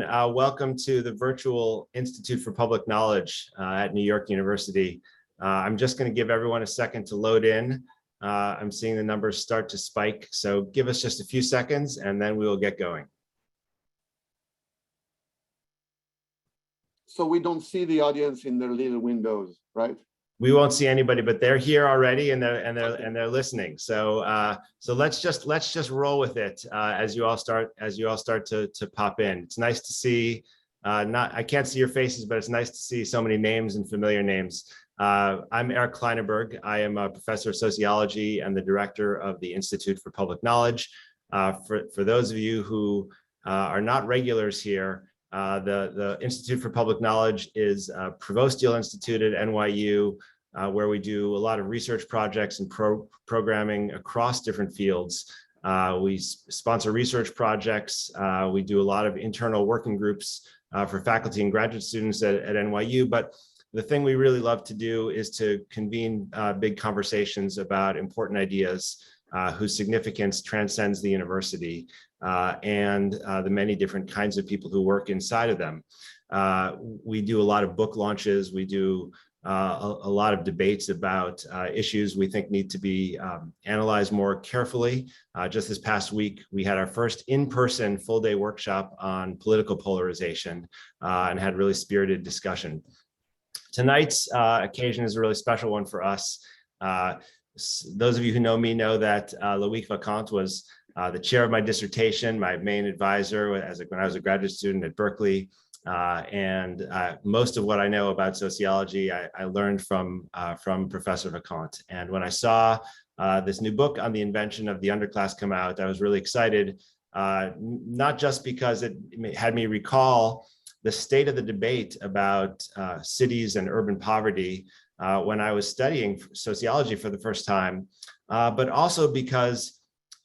Welcome to the Virtual Institute for Public Knowledge at New York University. I'm just going to give everyone a second to load in. I'm seeing the numbers start to spike, so give us just a few seconds and then we will get going. So we don't see the audience in their little windows, right? We won't see anybody, but they're here already and they're listening. So so let's just roll with it as you all start to pop in. It's nice to see. I can't see your faces, but it's nice to see so many names and familiar names. I'm Eric Klinenberg. I am a professor of sociology and the director of the Institute for Public Knowledge. For those of you who are not regulars here, the Institute for Public Knowledge is a provostial institute at NYU where we do a lot of research projects and programming across different fields. We sponsor research projects. We do a lot of internal working groups for faculty and graduate students at NYU. But the thing we really love to do is to convene big conversations about important ideas whose significance transcends the university and the many different kinds of people who work inside of them. We do a lot of book launches. We do a lot of debates about issues we think need to be analyzed more carefully. Just this past week, we had our first in-person full-day workshop on political polarization and had really spirited discussion. Tonight's occasion is a really special one for us. Those of you who know me know that Loïc Wacquant was the chair of my dissertation, my main advisor when I was a graduate student at Berkeley. And most of what I know about sociology, I learned from Professor Wacquant. And when I saw this new book on the invention of the underclass come out, I was really excited, not just because it had me recall the state of the debate about cities and urban poverty when I was studying sociology for the first time, but also because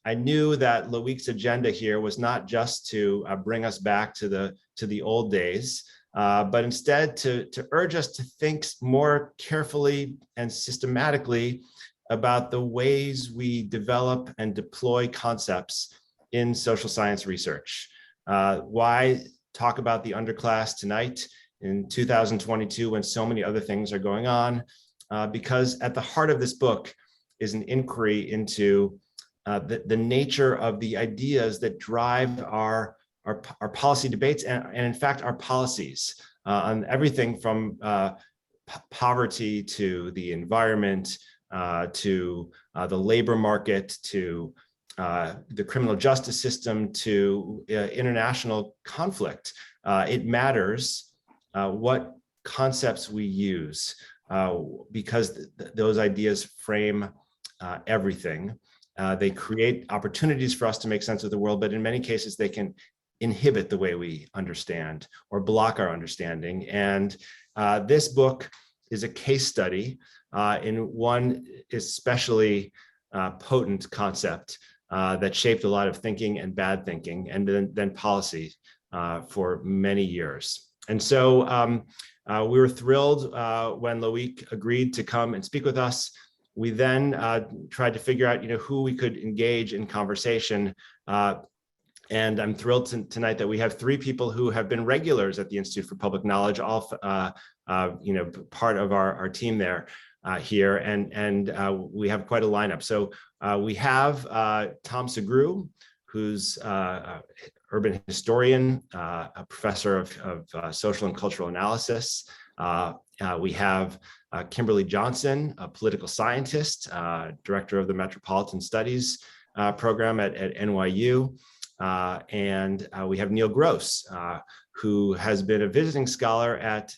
I knew that Loïc's agenda here was not just to bring us back to the old days, but instead to urge us to think more carefully and systematically about the ways we develop and deploy concepts in social science research. Why talk about the underclass tonight in 2022 when so many other things are going on? Because at the heart of this book is an inquiry into the nature of the ideas that drive our policy debates and in fact our policies on everything from poverty to the environment to the labor market to the criminal justice system to international conflict. It matters what concepts we use because those ideas frame everything. They create opportunities for us to make sense of the world, but in many cases they can inhibit the way we understand or block our understanding. And this book is a case study in one especially potent concept that shaped a lot of thinking and bad thinking and then policy for many years. And so we were thrilled when Loïc agreed to come and speak with us. We then tried to figure out, who we could engage in conversation. And I'm thrilled tonight that we have three people who have been regulars at the Institute for Public Knowledge, all part of our team there here. And we have quite a lineup. So we have Tom Sugrue, who's urban historian, a professor of social and cultural analysis. We have Kimberley Johnson, a political scientist, director of the Metropolitan Studies program at NYU. And we have Neil Gross, who has been a visiting scholar at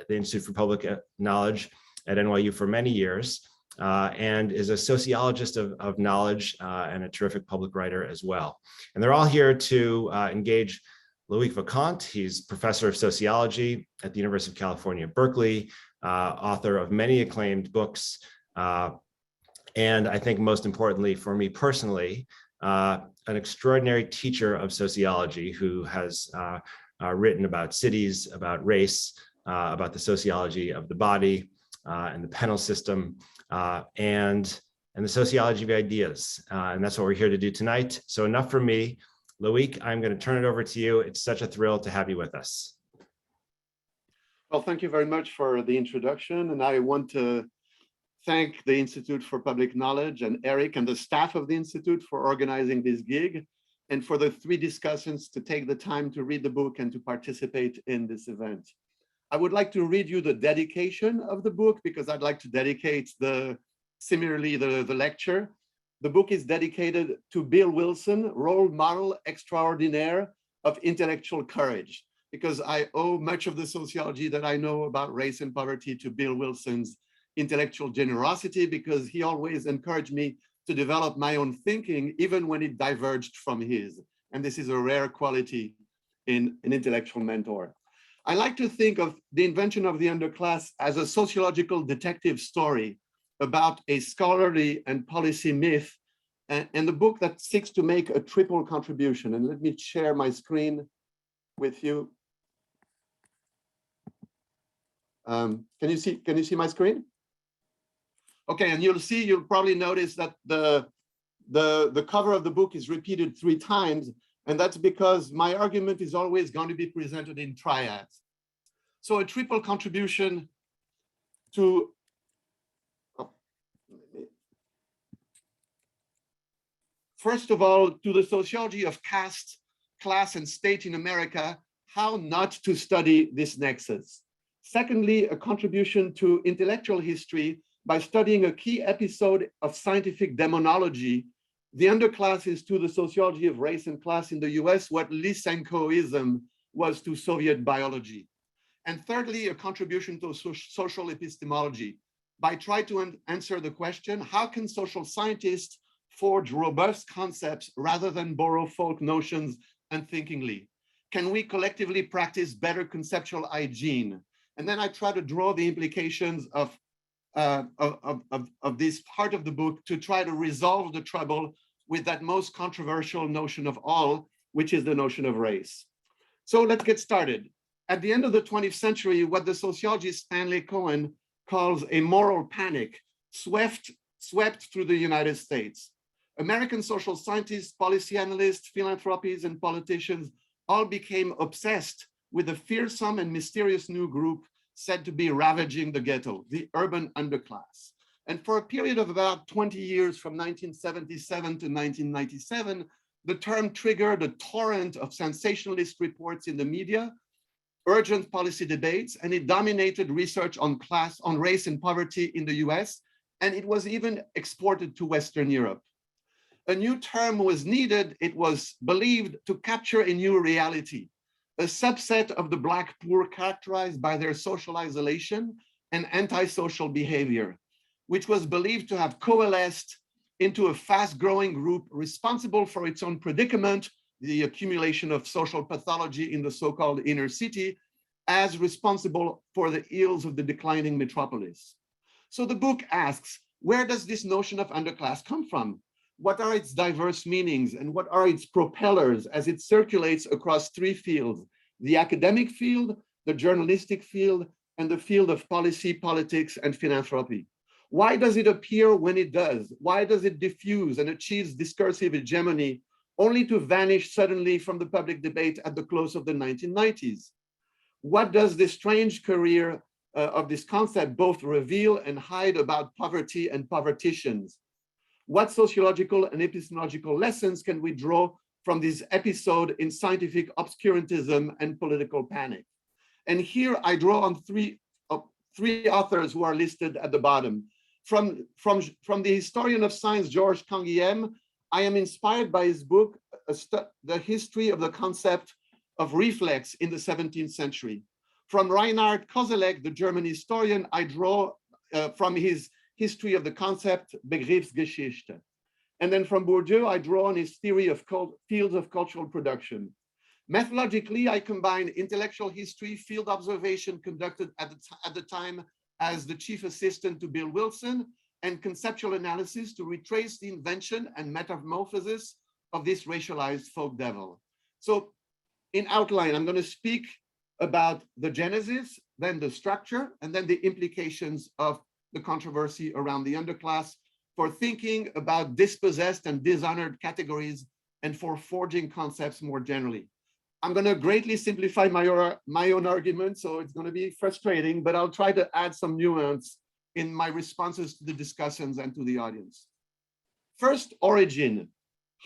the Institute for Public Knowledge at NYU for many years, and is a sociologist of knowledge and a terrific public writer as well. And they're all here to engage Loïc Wacquant. He's professor of sociology at the University of California, Berkeley, author of many acclaimed books. And I think most importantly for me personally, an extraordinary teacher of sociology who has written about cities, about race, about the sociology of the body and the penal system, and the sociology of ideas. And that's what we're here to do tonight. So enough from me. Loïc, I'm going to turn it over to you. It's such a thrill to have you with us. Well, thank you very much for the introduction. And I want to thank the Institute for Public Knowledge and Eric and the staff of the Institute for organizing this gig, and for the three discussants to take the time to read the book and to participate in this event. I would like to read you the dedication of the book because I'd like to dedicate the lecture. The book is dedicated to Bill Wilson, role model extraordinaire of intellectual courage, because I owe much of the sociology that I know about race and poverty to Bill Wilson's intellectual generosity, because he always encouraged me to develop my own thinking, even when it diverged from his. And this is a rare quality in an intellectual mentor. I like to think of the invention of the underclass as a sociological detective story about a scholarly and policy myth, and the book that seeks to make a triple contribution. And let me share my screen with you. Can you see my screen? Okay, and you'll probably notice that the cover of the book is repeated 3 times, and that's because my argument is always going to be presented in triads. So a triple contribution to, first of all, to the sociology of caste, class, and state in America, how not to study this nexus. Secondly, a contribution to intellectual history by studying a key episode of scientific demonology. The underclass is to the sociology of race and class in the US what Lysenkoism was to Soviet biology. And thirdly, a contribution to social epistemology by trying to answer the question, how can social scientists forge robust concepts rather than borrow folk notions unthinkingly? Can we collectively practice better conceptual hygiene? And then I try to draw the implications of this part of the book to try to resolve the trouble with that most controversial notion of all, which is the notion of race. So let's get started. At the end of the 20th century, what the sociologist Stanley Cohen calls a moral panic swept through the United States. American social scientists, policy analysts, philanthropies, and politicians all became obsessed with a fearsome and mysterious new group said to be ravaging the ghetto, the urban underclass. And for a period of about 20 years, from 1977 to 1997, the term triggered a torrent of sensationalist reports in the media, urgent policy debates, and it dominated research on class, on race and poverty in the US, and it was even exported to Western Europe. A new term was needed, it was believed, to capture a new reality, a subset of the Black poor characterized by their social isolation and antisocial behavior, which was believed to have coalesced into a fast-growing group responsible for its own predicament, the accumulation of social pathology in the so-called inner city, as responsible for the ills of the declining metropolis. So the book asks, where does this notion of underclass come from? What are its diverse meanings and what are its propellers as it circulates across 3 fields, the academic field, the journalistic field, and the field of policy, politics, and philanthropy? Why does it appear when it does? Why does it diffuse and achieves discursive hegemony only to vanish suddenly from the public debate at the close of the 1990s? What does this strange career of this concept both reveal and hide about poverty and poverticians? What sociological and epistemological lessons can we draw from this episode in scientific obscurantism and political panic? And here I draw on three authors who are listed at the bottom. From the historian of science, Georges Canguilhem, I am inspired by his book, The History of the Concept of Reflex in the 17th Century. From Reinhard Koselleck, the German historian, I draw from his history of the concept, Begriffsgeschichte. And then from Bourdieu, I draw on his theory of fields of cultural production. Methodologically, I combine intellectual history, field observation conducted at the time as the chief assistant to Bill Wilson, and conceptual analysis to retrace the invention and metamorphosis of this racialized folk devil. So in outline, I'm going to speak about the genesis, then the structure, and then the implications of the controversy around the underclass for thinking about dispossessed and dishonored categories and for forging concepts more generally. I'm going to greatly simplify my own argument, so it's going to be frustrating, but I'll try to add some nuance in my responses to the discussions and to the audience. First, origin.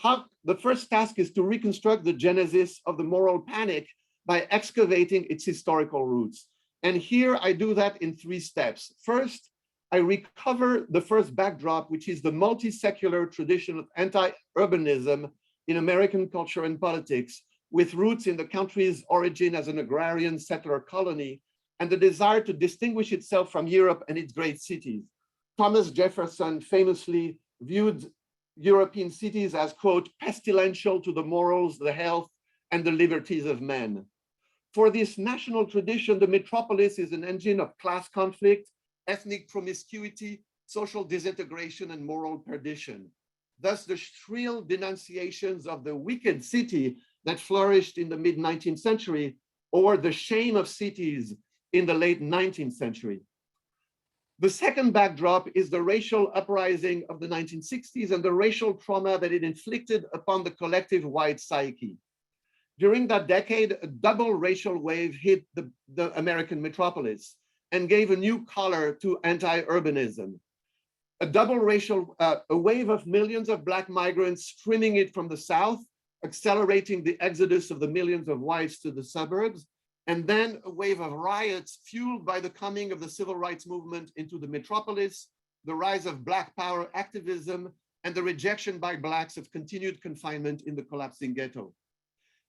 The first task is to reconstruct the genesis of the moral panic by excavating its historical roots. And here I do that in 3 steps. First, I recover the first backdrop, which is the multi-secular tradition of anti-urbanism in American culture and politics, with roots in the country's origin as an agrarian settler colony and the desire to distinguish itself from Europe and its great cities. Thomas Jefferson famously viewed European cities as, quote, pestilential to the morals, the health, and the liberties of men. For this national tradition, the metropolis is an engine of class conflict, ethnic promiscuity, social disintegration, and moral perdition. Thus, the shrill denunciations of the wicked city that flourished in the mid-19th century, or the shame of cities in the late 19th century. The second backdrop is the racial uprising of the 1960s and the racial trauma that it inflicted upon the collective white psyche. During that decade, a double racial wave hit the American metropolis and gave a new color to anti-urbanism. A double racial, a wave of millions of Black migrants streaming it from the South, accelerating the exodus of the millions of whites to the suburbs, and then a wave of riots fueled by the coming of the civil rights movement into the metropolis, the rise of Black power activism, and the rejection by Blacks of continued confinement in the collapsing ghetto.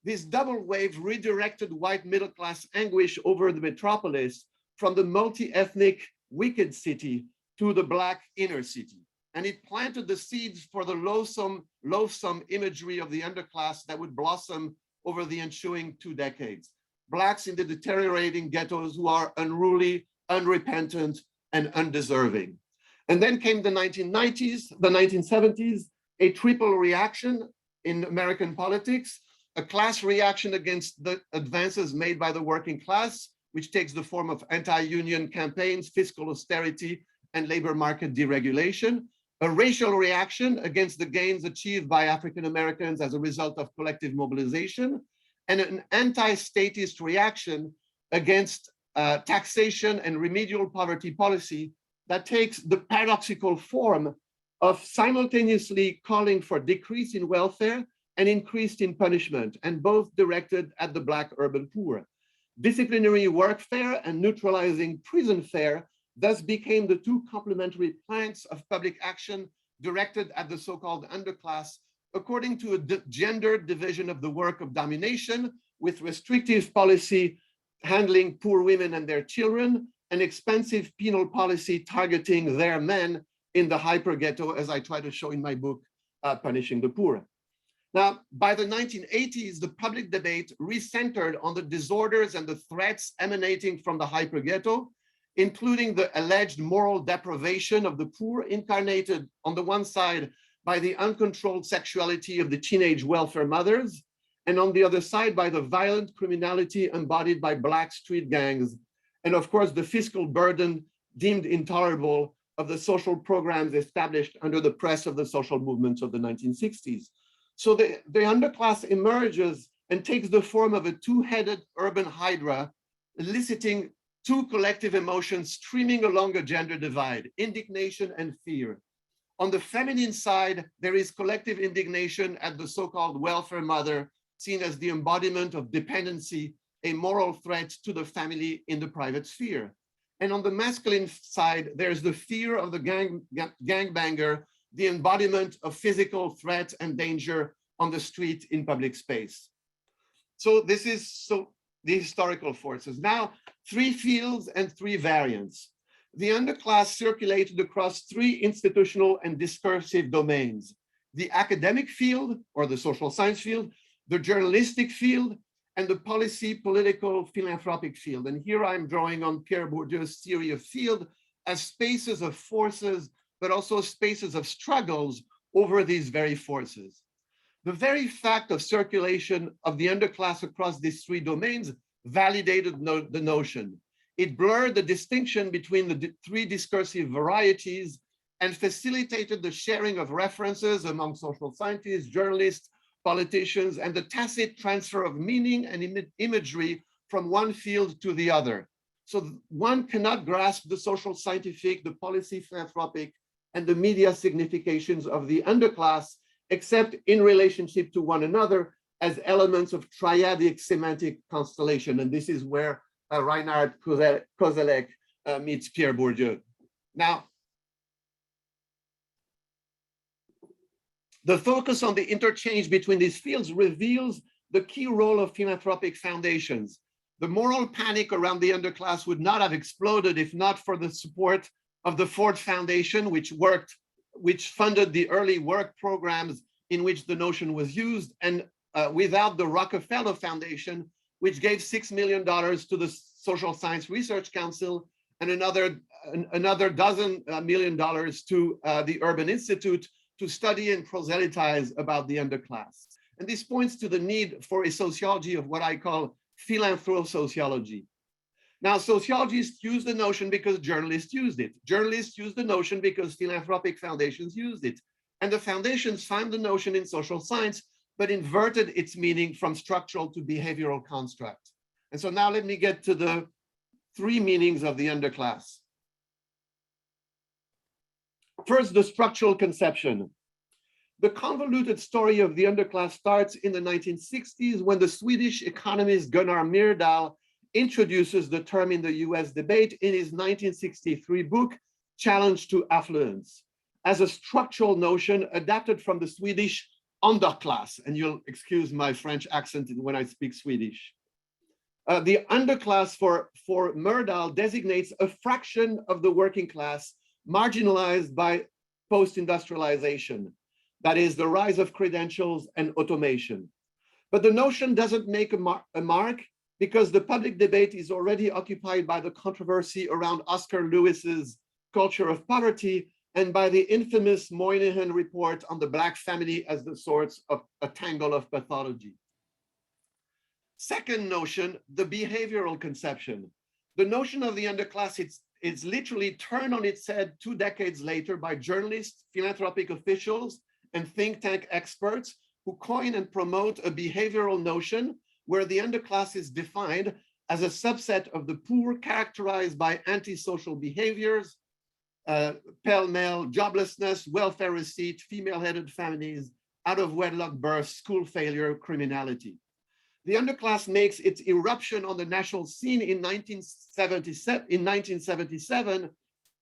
This double wave redirected white middle-class anguish over the metropolis from the multi-ethnic wicked city to the Black inner city. And it planted the seeds for the loathsome imagery of the underclass that would blossom over the ensuing 2 decades. Blacks in the deteriorating ghettos who are unruly, unrepentant, and undeserving. And then came the 1990s, the 1970s, a triple reaction in American politics, a class reaction against the advances made by the working class, which takes the form of anti-union campaigns, fiscal austerity, and labor market deregulation, a racial reaction against the gains achieved by African Americans as a result of collective mobilization, and an anti-statist reaction against taxation and remedial poverty policy that takes the paradoxical form of simultaneously calling for decrease in welfare and increase in punishment, and both directed at the Black urban poor. Disciplinary workfare and neutralizing prison fare thus became the 2 complementary planks of public action directed at the so-called underclass, according to a gendered division of the work of domination, with restrictive policy handling poor women and their children, and expensive penal policy targeting their men in the hyper ghetto, as I try to show in my book, Punishing the Poor. Now, by the 1980s, the public debate recentered on the disorders and the threats emanating from the hyper ghetto, including the alleged moral deprivation of the poor, incarnated on the one side by the uncontrolled sexuality of the teenage welfare mothers, and on the other side by the violent criminality embodied by Black street gangs, and of course the fiscal burden deemed intolerable of the social programs established under the press of the social movements of the 1960s. So the underclass emerges and takes the form of a 2-headed urban hydra, eliciting 2 collective emotions streaming along a gender divide, indignation and fear. On the feminine side, there is collective indignation at the so-called welfare mother, seen as the embodiment of dependency, a moral threat to the family in the private sphere. And on the masculine side, there's the fear of the gangbanger, the embodiment of physical threat and danger on the street in public space. So this is the historical forces. Now, 3 fields and 3 variants. The underclass circulated across 3 institutional and discursive domains: the academic field, or the social science field, the journalistic field, and the policy, political, philanthropic field. And here I'm drawing on Pierre Bourdieu's theory of field as spaces of forces, but also spaces of struggles over these very forces. The very fact of circulation of the underclass across these 3 domains validated the notion. It blurred the distinction between the 3 discursive varieties and facilitated the sharing of references among social scientists, journalists, politicians, and the tacit transfer of meaning and imagery from one field to the other. So one cannot grasp the social scientific, the policy philanthropic, and the media significations of the underclass, except in relationship to one another as elements of triadic semantic constellation. And this is where Reinhard Koselleck meets Pierre Bourdieu. Now, the focus on the interchange between these fields reveals the key role of philanthropic foundations. The moral panic around the underclass would not have exploded if not for the support of the Ford Foundation, which funded the early work programs in which the notion was used, and without the Rockefeller Foundation, which gave $6 million to the Social Science Research Council and another dozen $1 million to the Urban Institute to study and proselytize about the underclass. And this points to the need for a sociology of what I call philanthrosociology. Now, sociologists use the notion because journalists used it. Journalists use the notion because philanthropic foundations used it. And the foundations found the notion in social science, but inverted its meaning from structural to behavioral construct. And so now let me get to the three meanings of the underclass. First, the structural conception. The convoluted story of the underclass starts in the 1960s when the Swedish economist Gunnar Myrdal introduces the term in the US debate in his 1963 book, Challenge to Affluence, as a structural notion adapted from the Swedish underclass. And you'll excuse my French accent when I speak Swedish. The underclass for Myrdal designates a fraction of the working class marginalized by post-industrialization. That is the rise of credentials and automation. But the notion doesn't make a mark because the public debate is already occupied by the controversy around Oscar Lewis's Culture of Poverty and by the infamous Moynihan report on the Black family as the source of a tangle of pathology. Second notion, the behavioral conception. The notion of the underclass, it's literally turned on its head 2 decades later by journalists, philanthropic officials, and think tank experts who coin and promote a behavioral notion where the underclass is defined as a subset of the poor characterized by antisocial behaviors, pell-mell joblessness, welfare receipt, female-headed families, out-of-wedlock births, school failure, criminality. The underclass makes its eruption on the national scene in 1977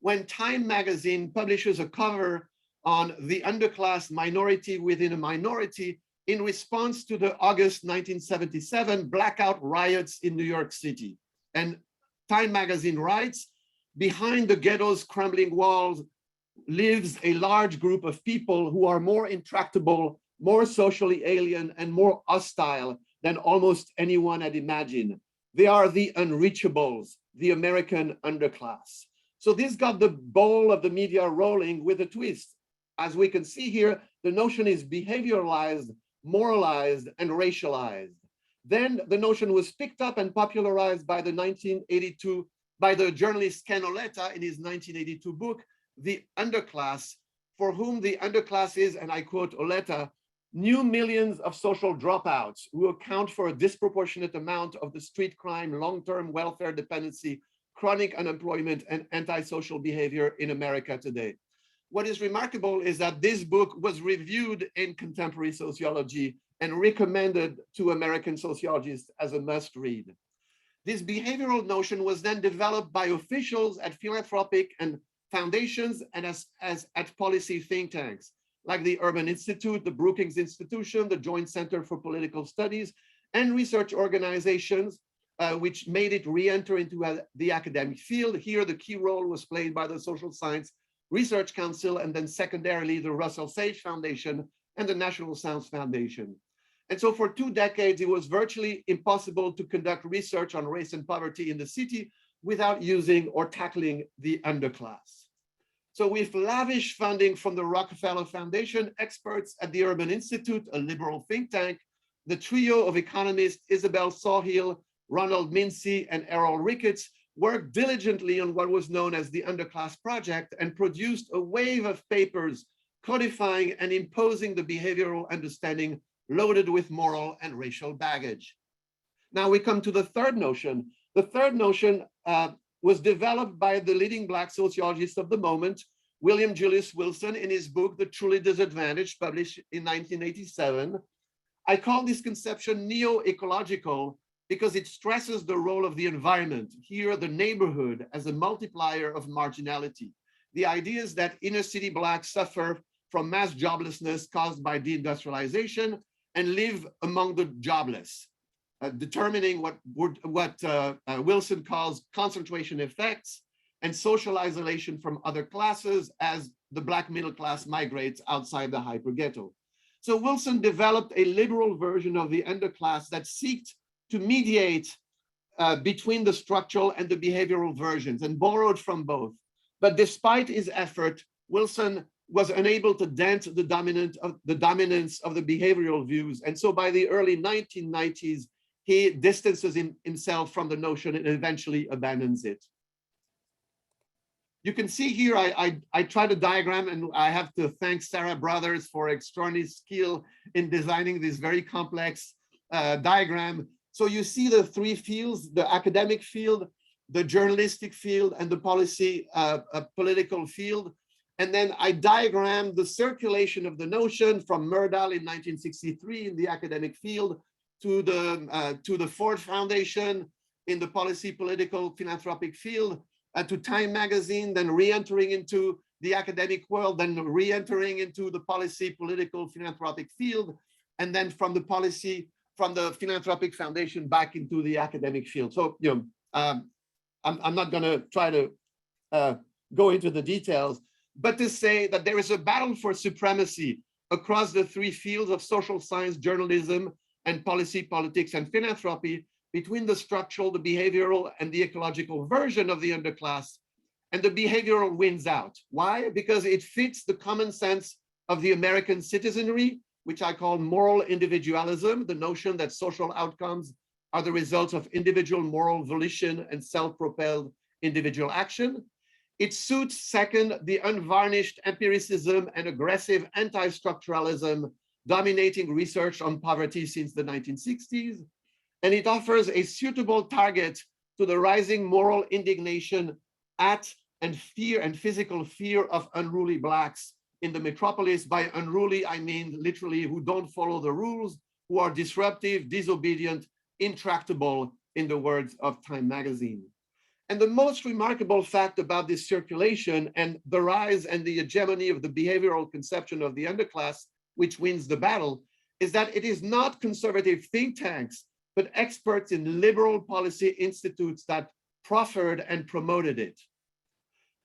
when Time magazine publishes a cover on the underclass minority within a minority in response to the August 1977 blackout riots in New York City. And Time magazine writes, behind the ghetto's crumbling walls lives a large group of people who are more intractable, more socially alien, and more hostile than almost anyone had imagined. They are the unreachables, the American underclass. So this got the ball of the media rolling with a twist. As we can see here, the notion is behavioralized, moralized, and racialized. Then the notion was picked up and popularized by the journalist Ken Oleta in his 1982 book, The Underclass, for whom the underclass is, and I quote Oleta, new millions of social dropouts who account for a disproportionate amount of the street crime, long-term welfare dependency, chronic unemployment, and antisocial behavior in America today. What is remarkable is that this book was reviewed in contemporary sociology and recommended to American sociologists as a must read. This behavioral notion was then developed by officials at philanthropic and foundations and as at policy think tanks, like the Urban Institute, the Brookings Institution, the Joint Center for Political Studies, and research organizations, which made it re-enter into the academic field. Here, the key role was played by the Social Science Research Council, and then secondarily, the Russell Sage Foundation and the National Science Foundation. And so for 2 decades, it was virtually impossible to conduct research on race and poverty in the city without using or tackling the underclass. So with lavish funding from the Rockefeller Foundation, experts at the Urban Institute, a liberal think tank, the trio of economists, Isabel Sawhill, Ronald Mincy, and Errol Ricketts, worked diligently on what was known as the Underclass Project and produced a wave of papers codifying and imposing the behavioral understanding loaded with moral and racial baggage. Now we come to the third notion. The third notion was developed by the leading Black sociologist of the moment, William Julius Wilson, in his book, The Truly Disadvantaged, published in 1987. I call this conception neo-ecological because it stresses the role of the environment, here the neighborhood, as a multiplier of marginality. The idea is that inner city Blacks suffer from mass joblessness caused by deindustrialization and live among the jobless, determining what Wilson calls concentration effects and social isolation from other classes as the Black middle class migrates outside the hyperghetto. So Wilson developed a liberal version of the underclass that sought to mediate between the structural and the behavioral versions and borrowed from both. But despite his effort, Wilson was unable to dent the dominance of the behavioral views. And so by the early 1990s, he distances himself from the notion and eventually abandons it. You can see here, I tried to diagram, and I have to thank Sarah Brothers for extraordinary skill in designing this very complex diagram. So you see the three fields: the academic field, the journalistic field, and the policy political field. And then I diagrammed the circulation of the notion from Myrdal in 1963 in the academic field to the Ford Foundation in the policy political philanthropic field, to Time magazine, then re-entering into the academic world, then re-entering into the policy political philanthropic field, and then from the philanthropic foundation back into the academic field. So, I'm not going to try to go into the details, but to say that there is a battle for supremacy across the three fields of social science, journalism, and policy, politics, and philanthropy, between the structural, the behavioral, and the ecological version of the underclass, and the behavioral wins out. Why? Because it fits the common sense of the American citizenry, which I call moral individualism, the notion that social outcomes are the result of individual moral volition and self-propelled individual action. It suits, second, the unvarnished empiricism and aggressive anti-structuralism dominating research on poverty since the 1960s. And it offers a suitable target to the rising moral indignation at and fear and physical fear of unruly Blacks in the metropolis. By unruly, I mean literally who don't follow the rules, who are disruptive, disobedient, intractable, in the words of Time magazine. And the most remarkable fact about this circulation and the rise and the hegemony of the behavioral conception of the underclass, which wins the battle, is that it is not conservative think tanks, but experts in liberal policy institutes that proffered and promoted it.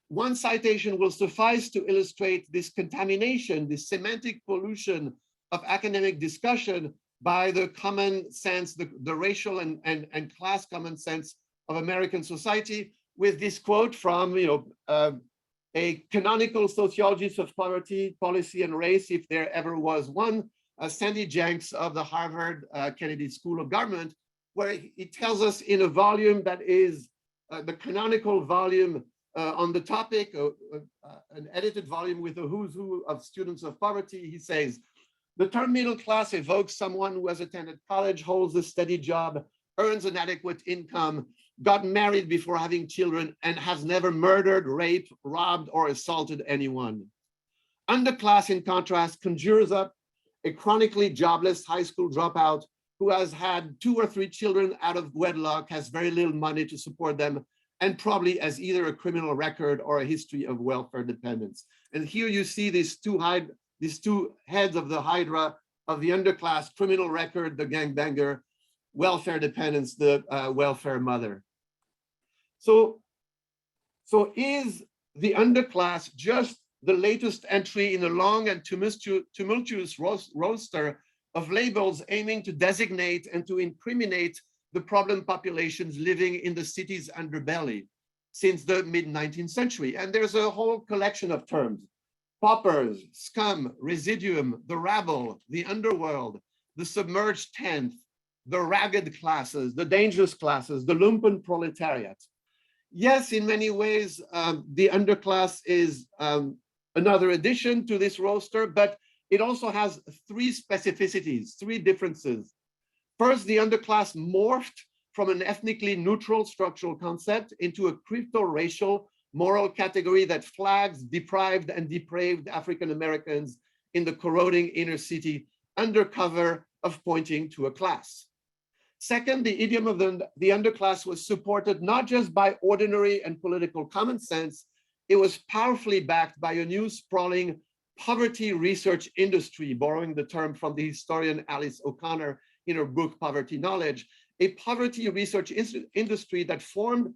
One citation will suffice to illustrate this contamination, this semantic pollution of academic discussion by the common sense, the racial and class common sense of American society, with this quote from a canonical sociologist of poverty, policy, and race, if there ever was one, Sandy Jenks of the Harvard Kennedy School of Government, where he tells us in a volume that is the canonical volume on the topic, an edited volume with a who's who of students of poverty. He says, the term middle class evokes someone who has attended college, holds a steady job, earns an adequate income, got married before having children, and has never murdered, raped, robbed, or assaulted anyone. Underclass, in contrast, conjures up a chronically jobless high school dropout who has had 2 or 3 children out of wedlock, has very little money to support them, and probably has either a criminal record or a history of welfare dependence. And here you see these two heads of the hydra of the underclass: criminal record, the gangbanger; welfare dependence, the welfare mother. So is the underclass just the latest entry in a long and tumultuous roster of labels aiming to designate and to incriminate the problem populations living in the city's underbelly since the mid-19th century? And there's a whole collection of terms: paupers, scum, residuum, the rabble, the underworld, the submerged tenth, the ragged classes, the dangerous classes, the lumpen proletariat. Yes, in many ways, the underclass is another addition to this roster, but it also has three specificities, three differences. First, the underclass morphed from an ethnically neutral structural concept into a crypto-racial moral category that flags deprived and depraved African Americans in the corroding inner city under cover of pointing to a class. Second, the idiom of the underclass was supported not just by ordinary and political common sense, it was powerfully backed by a new sprawling poverty research industry, borrowing the term from the historian Alice O'Connor in her book, Poverty Knowledge, a poverty research industry that formed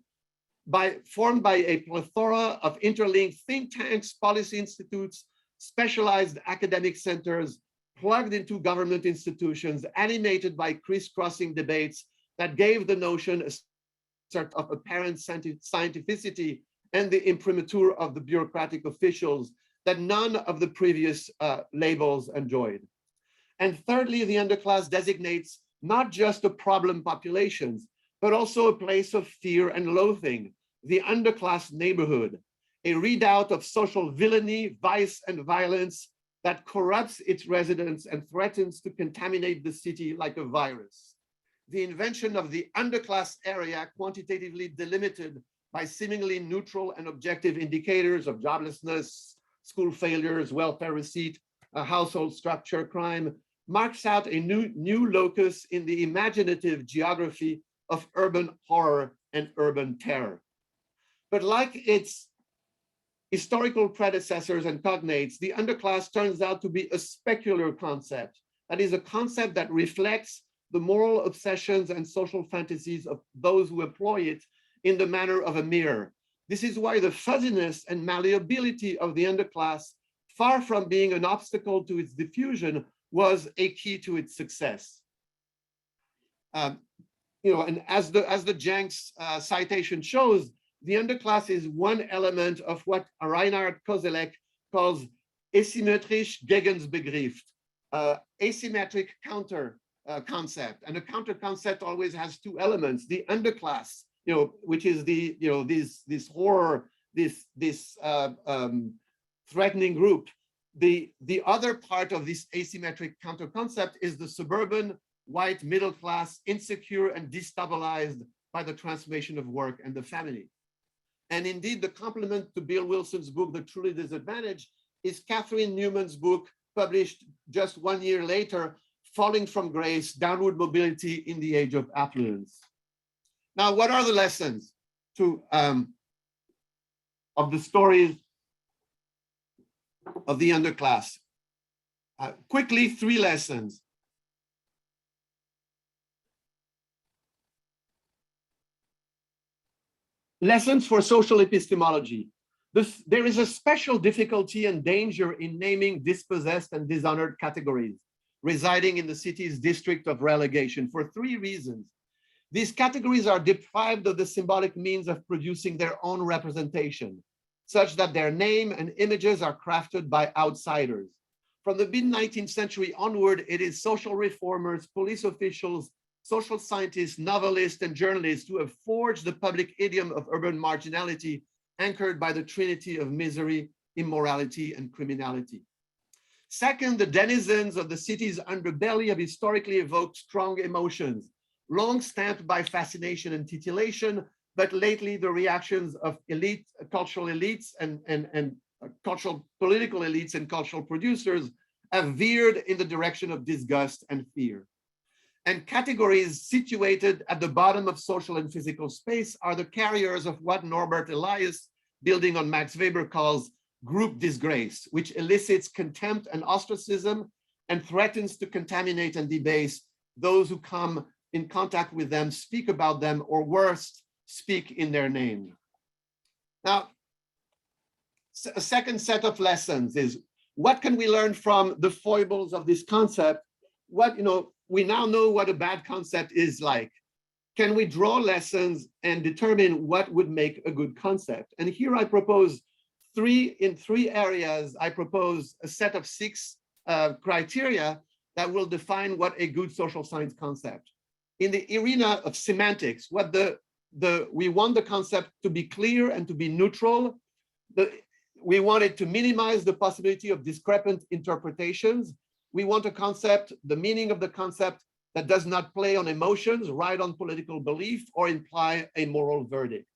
by a plethora of interlinked think tanks, policy institutes, specialized academic centers, plugged into government institutions, animated by crisscrossing debates that gave the notion a sort of apparent scientificity and the imprimatur of the bureaucratic officials that none of the previous labels enjoyed. And thirdly, the underclass designates not just the problem populations, but also a place of fear and loathing, the underclass neighborhood, a redoubt of social villainy, vice, and violence that corrupts its residents and threatens to contaminate the city like a virus. The invention of the underclass area, quantitatively delimited by seemingly neutral and objective indicators of joblessness, school failures, welfare receipt, household structure, crime, marks out a new locus in the imaginative geography of urban horror and urban terror. But like its historical predecessors and cognates, the underclass turns out to be a specular concept. That is a concept that reflects the moral obsessions and social fantasies of those who employ it in the manner of a mirror. This is why the fuzziness and malleability of the underclass, far from being an obstacle to its diffusion, was a key to its success. And as the Jenks citation shows, the underclass is one element of what Reinhard Koselleck calls asymmetrisch Gegensbegriff, asymmetric counter concept. And a counter concept always has two elements: the underclass, which is this horror, this threatening group. The other part of this asymmetric counter concept is the suburban white middle class, insecure and destabilized by the transformation of work and the family. And indeed, the complement to Bill Wilson's book, The Truly Disadvantaged, is Catherine Newman's book, published just 1 year later, Falling from Grace, Downward Mobility in the Age of Affluence. Now, what are the lessons of the stories of the underclass? Quickly, 3 lessons. Lessons for social epistemology. There is a special difficulty and danger in naming dispossessed and dishonored categories residing in the city's district of relegation for 3 reasons. These categories are deprived of the symbolic means of producing their own representation, such that their name and images are crafted by outsiders. From the mid-19th century onward, it is social reformers, police officials, social scientists, novelists, and journalists who have forged the public idiom of urban marginality, anchored by the trinity of misery, immorality, and criminality. Second, the denizens of the city's underbelly have historically evoked strong emotions, long stamped by fascination and titillation, but lately the reactions of cultural elites and cultural political elites and cultural producers have veered in the direction of disgust and fear. And categories situated at the bottom of social and physical space are the carriers of what Norbert Elias, building on Max Weber, calls group disgrace, which elicits contempt and ostracism and threatens to contaminate and debase those who come in contact with them, speak about them, or worse, speak in their name. Now, a second set of lessons is, what can we learn from the foibles of this concept? We now know what a bad concept is like. Can we draw lessons and determine what would make a good concept? And here I propose in three areas, I propose a set of 6 criteria that will define what a good social science concept. In the arena of semantics, we want the concept to be clear and to be neutral. We wanted to minimize the possibility of discrepant interpretations. We want a concept, the meaning of the concept, that does not play on emotions, ride on political belief, or imply a moral verdict.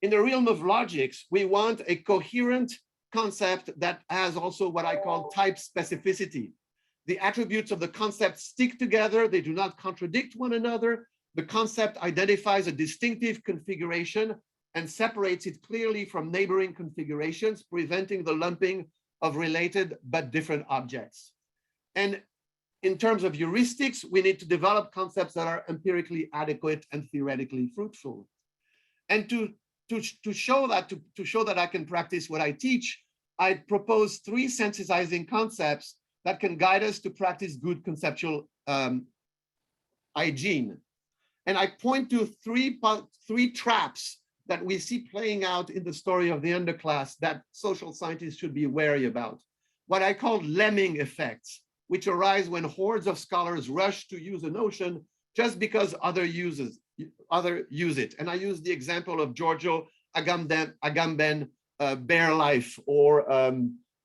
In the realm of logics, we want a coherent concept that has also what I call type specificity. The attributes of the concept stick together, they do not contradict one another. The concept identifies a distinctive configuration and separates it clearly from neighboring configurations, preventing the lumping of related but different objects. And in terms of heuristics, we need to develop concepts that are empirically adequate and theoretically fruitful. And to show that I can practice what I teach, I propose 3 sensitizing concepts that can guide us to practice good conceptual hygiene. And I point to three traps that we see playing out in the story of the underclass that social scientists should be wary about. What I call lemming effects, which arise when hordes of scholars rush to use a notion just because others use it. And I use the example of Giorgio Agamben, bare life, or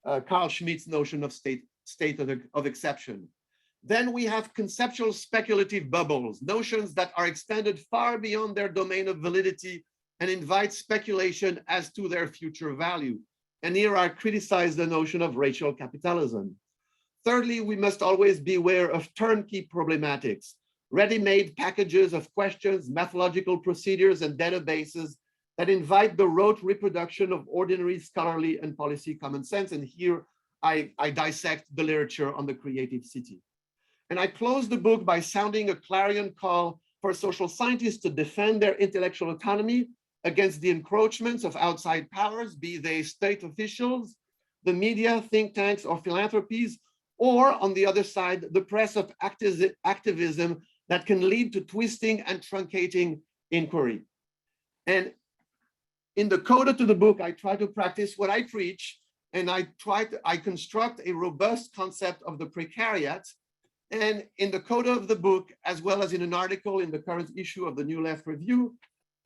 Carl Schmitt's notion of state of exception. Then we have conceptual speculative bubbles, notions that are extended far beyond their domain of validity and invite speculation as to their future value. And here I criticize the notion of racial capitalism. Thirdly, we must always beware of turnkey problematics, ready-made packages of questions, methodological procedures, and databases that invite the rote reproduction of ordinary scholarly and policy common sense. And here I dissect the literature on the creative city. And I close the book by sounding a clarion call for social scientists to defend their intellectual autonomy against the encroachments of outside powers, be they state officials, the media, think tanks, or philanthropies, or on the other side, the press of activism that can lead to twisting and truncating inquiry. And in the coda to the book, I try to practice what I preach, and I construct a robust concept of the precariat. And in the coda of the book, as well as in an article in the current issue of the New Left Review,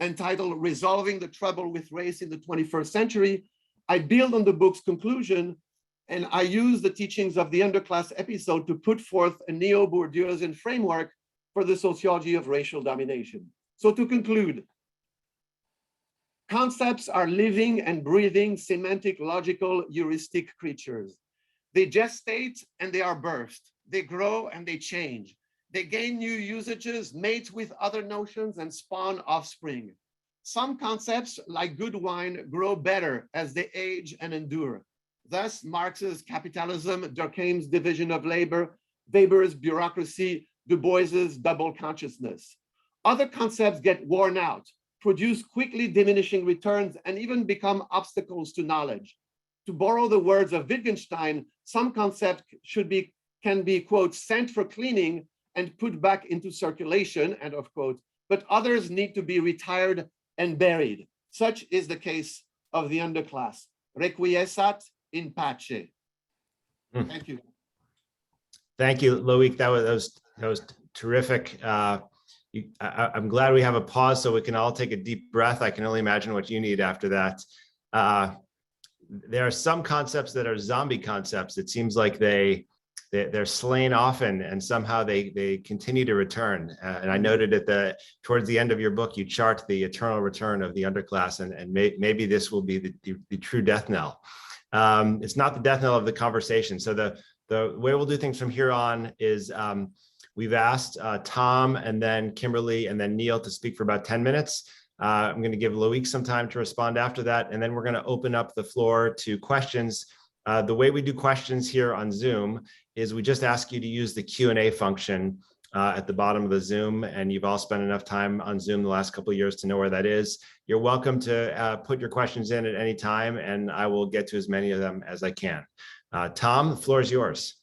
entitled Resolving the Trouble with Race in the 21st Century, I build on the book's conclusion, and I use the teachings of the underclass episode to put forth a neo-Bourdieusian framework for the sociology of racial domination. So to conclude, concepts are living and breathing, semantic, logical, heuristic creatures. They gestate and they are birthed. They grow and they change. They gain new usages, mate with other notions, and spawn offspring. Some concepts, like good wine, grow better as they age and endure. Thus, Marx's capitalism, Durkheim's division of labor, Weber's bureaucracy, Du Bois's double consciousness. Other concepts get worn out, produce quickly diminishing returns, and even become obstacles to knowledge. To borrow the words of Wittgenstein, some concepts can be, quote, sent for cleaning and put back into circulation, end of quote, but others need to be retired and buried. Such is the case of the underclass. Requiescat in pace. Thank you. Thank you, Loïc. That was terrific. I'm glad we have a pause so we can all take a deep breath. I can only imagine what you need after that. There are some concepts that are zombie concepts. It seems like they're slain often and somehow they continue to return. And I noted towards the end of your book, you chart the eternal return of the underclass, and maybe this will be the true death knell. It's not the death knell of the conversation. So the way we'll do things from here on is we've asked Tom and then Kimberley and then Neil to speak for about 10 minutes. I'm going to give Loïc some time to respond after that, and then we're going to open up the floor to questions. The way we do questions here on Zoom is we just ask you to use the Q&A function at the bottom of the Zoom, and you've all spent enough time on Zoom the last couple of years to know where that is. You're welcome to put your questions in at any time, and I will get to as many of them as I can. Tom, the floor is yours.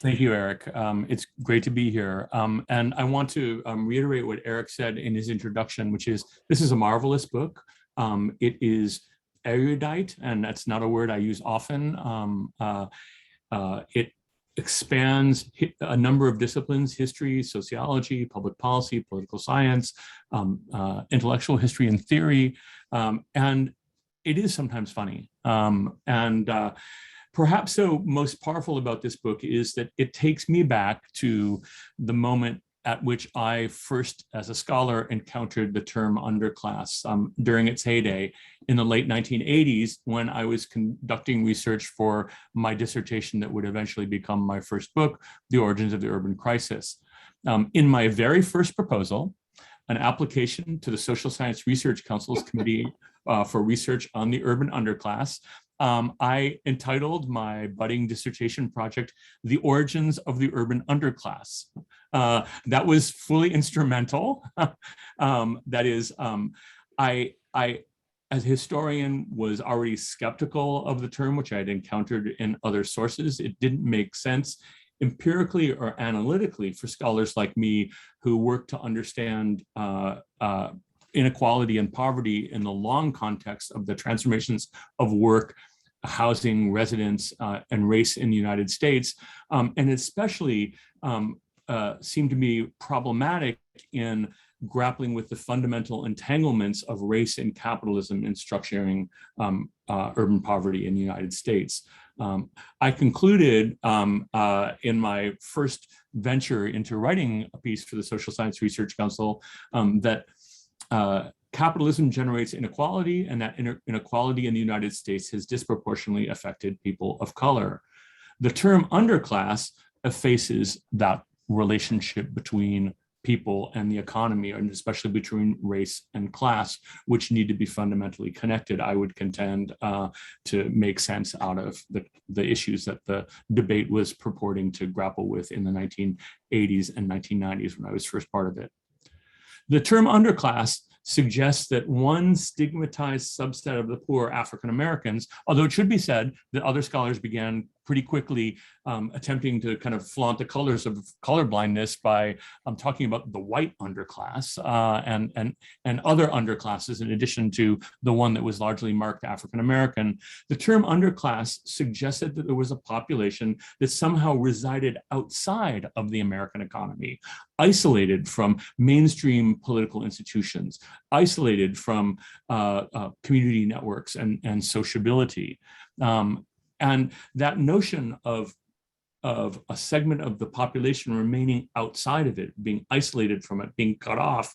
Thank you, Eric. It's great to be here. And I want to reiterate what Eric said in his introduction, which is, this is a marvelous book. It is erudite, and that's not a word I use often. expands a number of disciplines: history, sociology, public policy, political science, intellectual history and theory, and it is sometimes funny. Perhaps so most powerful about this book is that it takes me back to the moment at which I first, as a scholar, encountered the term underclass during its heyday in the late 1980s, when I was conducting research for my dissertation that would eventually become my first book, The Origins of the Urban Crisis. In my very first proposal, an application to the Social Science Research Council's Committee for Research on the Urban Underclass, I entitled my budding dissertation project, The Origins of the Urban Underclass. That was fully instrumental. That is, I, as a historian, was already skeptical of the term, which I had encountered in other sources. It didn't make sense empirically or analytically for scholars like me who work to understand inequality and poverty in the long context of the transformations of work, housing, residence, and race in the United States, and especially seemed to be problematic in grappling with the fundamental entanglements of race and capitalism in structuring urban poverty in the United States. I concluded in my first venture into writing a piece for the Social Science Research Council that capitalism generates inequality, and that inequality in the United States has disproportionately affected people of color. The term underclass effaces that relationship between people and the economy, and especially between race and class, which need to be fundamentally connected, I would contend, to make sense out of the issues that the debate was purporting to grapple with in the 1980s and 1990s when I was first part of it. The term underclass suggests that one stigmatized subset of the poor, African Americans, although it should be said that other scholars began pretty quickly attempting to kind of flaunt the colors of colorblindness by talking about the white underclass and other underclasses in addition to the one that was largely marked African American. The term underclass suggested that there was a population that somehow resided outside of the American economy, isolated from mainstream political institutions, isolated from community networks and sociability. And that notion of a segment of the population remaining outside of it, being isolated from it, being cut off,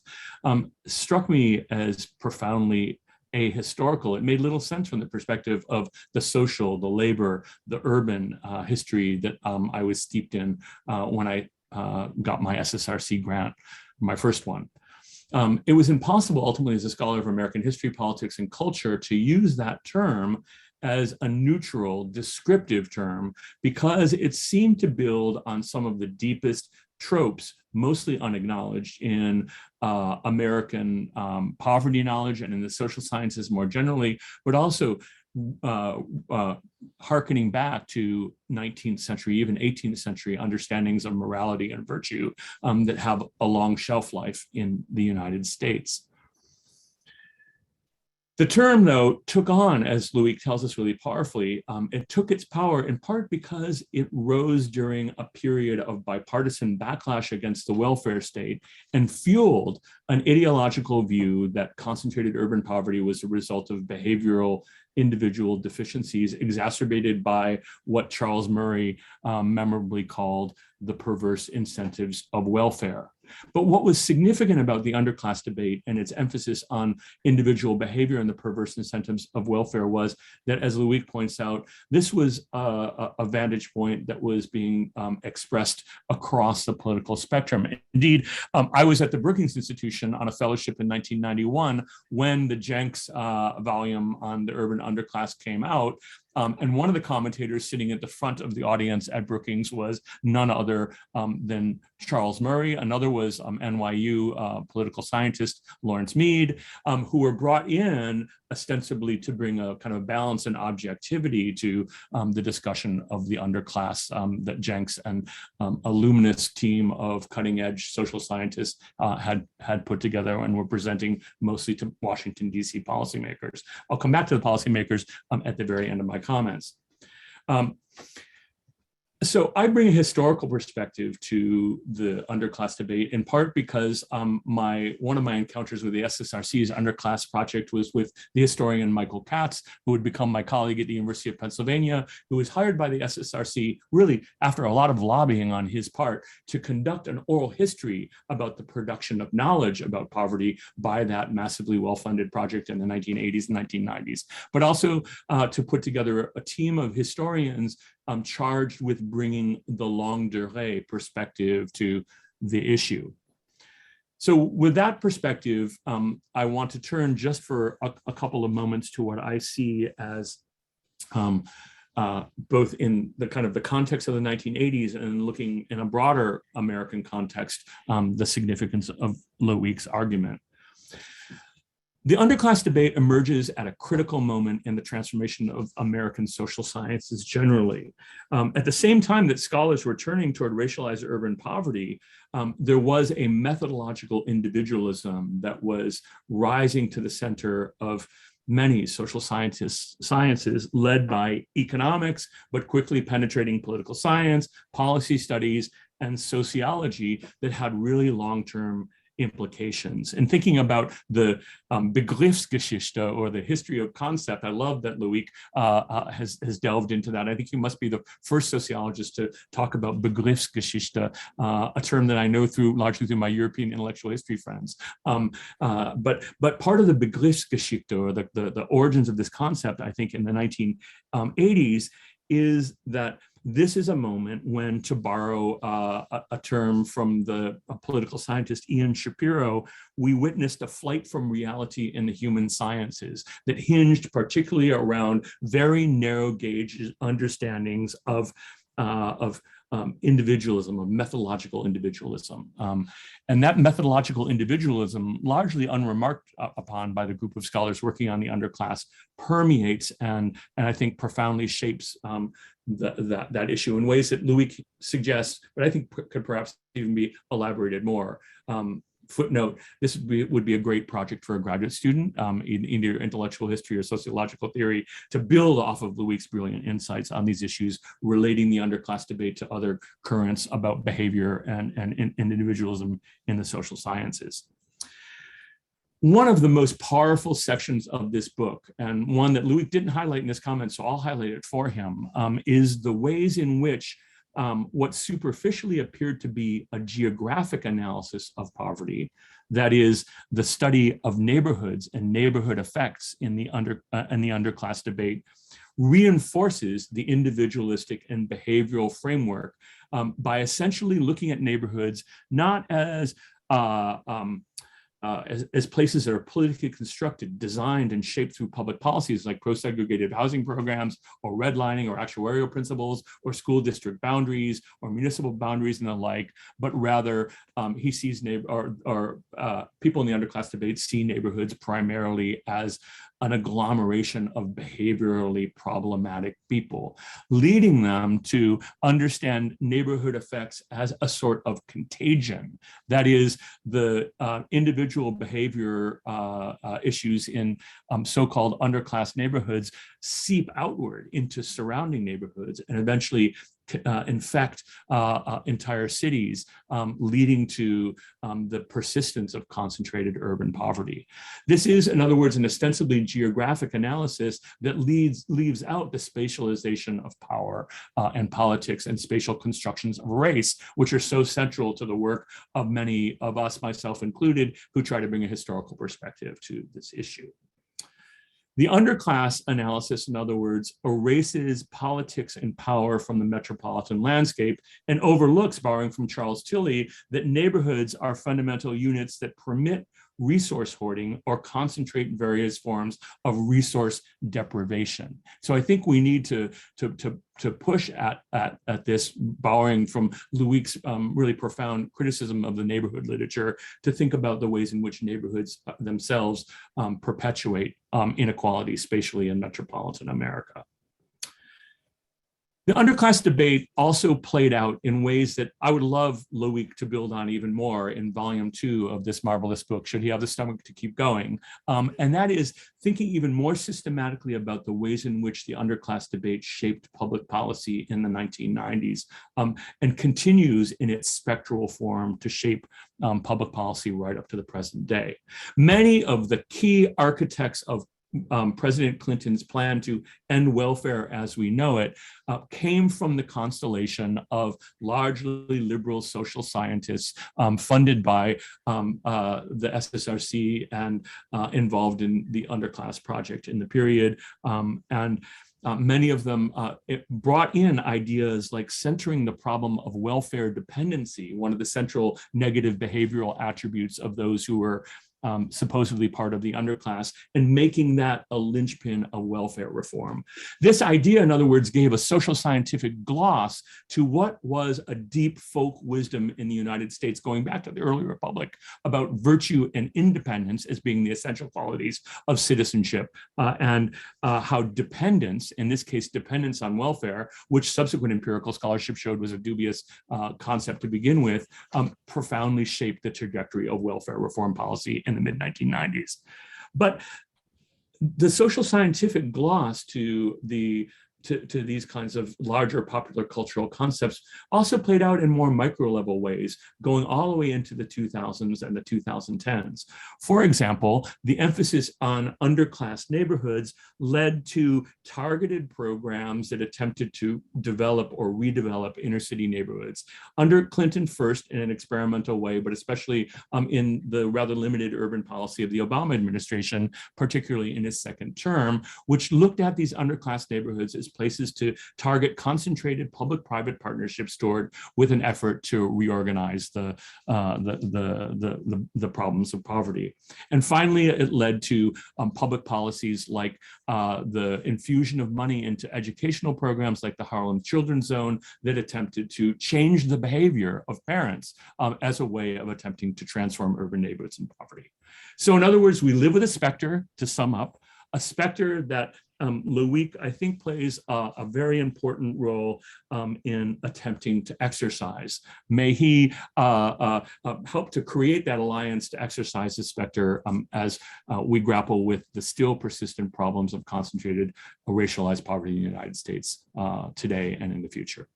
struck me as profoundly ahistorical. It made little sense from the perspective of the social, the labor, the urban history that I was steeped in when I got my SSRC grant, my first one. It was impossible ultimately as a scholar of American history, politics, and culture to use that term as a neutral, descriptive term, because it seemed to build on some of the deepest tropes, mostly unacknowledged in American poverty knowledge and in the social sciences more generally, but also hearkening back to 19th century, even 18th century understandings of morality and virtue that have a long shelf life in the United States. The term, though, took on, as Loïc tells us really powerfully, it took its power in part because it rose during a period of bipartisan backlash against the welfare state and fueled an ideological view that concentrated urban poverty was a result of behavioral individual deficiencies exacerbated by what Charles Murray memorably called the perverse incentives of welfare. But what was significant about the underclass debate and its emphasis on individual behavior and the perverse incentives of welfare was that, as Loïc points out, this was a vantage point that was being expressed across the political spectrum. Indeed, I was at the Brookings Institution on a fellowship in 1991 when the Jenks volume on the urban underclass came out. And one of the commentators sitting at the front of the audience at Brookings was none other than Charles Murray. Another was NYU political scientist Lawrence Mead, who were brought in ostensibly to bring a kind of balance and objectivity to the discussion of the underclass that Jenks and a luminous team of cutting-edge social scientists had put together and were presenting mostly to Washington, D.C. policymakers. I'll come back to the policymakers at the very end of my comments. So I bring a historical perspective to the underclass debate, in part because one of my encounters with the SSRC's underclass project was with the historian Michael Katz, who would become my colleague at the University of Pennsylvania, who was hired by the SSRC, really after a lot of lobbying on his part, to conduct an oral history about the production of knowledge about poverty by that massively well-funded project in the 1980s and 1990s, but also to put together a team of historians charged with bringing the longue durée perspective to the issue. So with that perspective, I want to turn just for a couple of moments to what I see as both in the kind of the context of the 1980s and looking in a broader American context, the significance of Loïc's argument. The underclass debate emerges at a critical moment in the transformation of American social sciences generally. At the same time that scholars were turning toward racialized urban poverty, there was a methodological individualism that was rising to the center of many social sciences led by economics, but quickly penetrating political science, policy studies, and sociology that had really long-term implications. And thinking about the Begriffsgeschichte, or the history of concept, I love that Loïc has delved into that. I think he must be the first sociologist to talk about Begriffsgeschichte, a term that I know largely through my European intellectual history friends. But part of the Begriffsgeschichte, or the origins of this concept, I think in the 1980s, is that this is a moment when, to borrow a term from the political scientist Ian Shapiro, we witnessed a flight from reality in the human sciences that hinged particularly around very narrow gauge understandings of individualism, of methodological individualism. And that methodological individualism, largely unremarked upon by the group of scholars working on the underclass, permeates and I think profoundly shapes that issue in ways that Loïc suggests, but I think could perhaps even be elaborated more. Footnote, this would be a great project for a graduate student in either intellectual history or sociological theory, to build off of Loïc's brilliant insights on these issues, relating the underclass debate to other currents about behavior and individualism in the social sciences. One of the most powerful sections of this book, and one that Loïc didn't highlight in his comments, so I'll highlight it for him, is the ways in which what superficially appeared to be a geographic analysis of poverty, that is the study of neighborhoods and neighborhood effects in the underclass debate, reinforces the individualistic and behavioral framework by essentially looking at neighborhoods not as places that are politically constructed, designed, and shaped through public policies like pro-segregated housing programs, or redlining, or actuarial principles, or school district boundaries, or municipal boundaries, and the like, but rather he sees people in the underclass debate see neighborhoods primarily as an agglomeration of behaviorally problematic people, leading them to understand neighborhood effects as a sort of contagion. That is, the individual behavior issues in so-called underclass neighborhoods seep outward into surrounding neighborhoods and eventually infect entire cities, leading to the persistence of concentrated urban poverty. This is, in other words, an ostensibly geographic analysis that leaves out the spatialization of power and politics and spatial constructions of race, which are so central to the work of many of us, myself included, who try to bring a historical perspective to this issue. The underclass analysis, in other words, erases politics and power from the metropolitan landscape and overlooks, borrowing from Charles Tilly, that neighborhoods are fundamental units that permit resource hoarding or concentrate various forms of resource deprivation. So I think we need to push at this, borrowing from Loïc's really profound criticism of the neighborhood literature, to think about the ways in which neighborhoods themselves perpetuate inequality spatially in metropolitan America. The underclass debate also played out in ways that I would love Loïc to build on even more in volume 2 of this marvelous book, should he have the stomach to keep going. And that is thinking even more systematically about the ways in which the underclass debate shaped public policy in the 1990s and continues in its spectral form to shape public policy right up to the present day. Many of the key architects of President Clinton's plan to end welfare as we know it came from the constellation of largely liberal social scientists funded by the SSRC and involved in the Underclass project in the period. Many of them brought in ideas like centering the problem of welfare dependency, one of the central negative behavioral attributes of those who were supposedly part of the underclass, and making that a linchpin of welfare reform. This idea, in other words, gave a social scientific gloss to what was a deep folk wisdom in the United States going back to the early republic about virtue and independence as being the essential qualities of citizenship, and how dependence, in this case, dependence on welfare, which subsequent empirical scholarship showed was a dubious concept to begin with, profoundly shaped the trajectory of welfare reform policy in the mid-1990s. But the social scientific gloss to these kinds of larger popular cultural concepts also played out in more micro level ways, going all the way into the 2000s and the 2010s. For example, the emphasis on underclass neighborhoods led to targeted programs that attempted to develop or redevelop inner city neighborhoods. Under Clinton first in an experimental way, but especially in the rather limited urban policy of the Obama administration, particularly in his second term, which looked at these underclass neighborhoods as places to target concentrated public-private partnerships toward with an effort to reorganize the problems of poverty. And finally, it led to public policies like the infusion of money into educational programs like the Harlem Children's Zone that attempted to change the behavior of parents as a way of attempting to transform urban neighborhoods in poverty. So in other words, we live with a specter, to sum up, a specter that Loïc, I think, plays a very important role in attempting to exercise. May he help to create that alliance to exercise the specter as we grapple with the still persistent problems of concentrated racialized poverty in the United States today and in the future.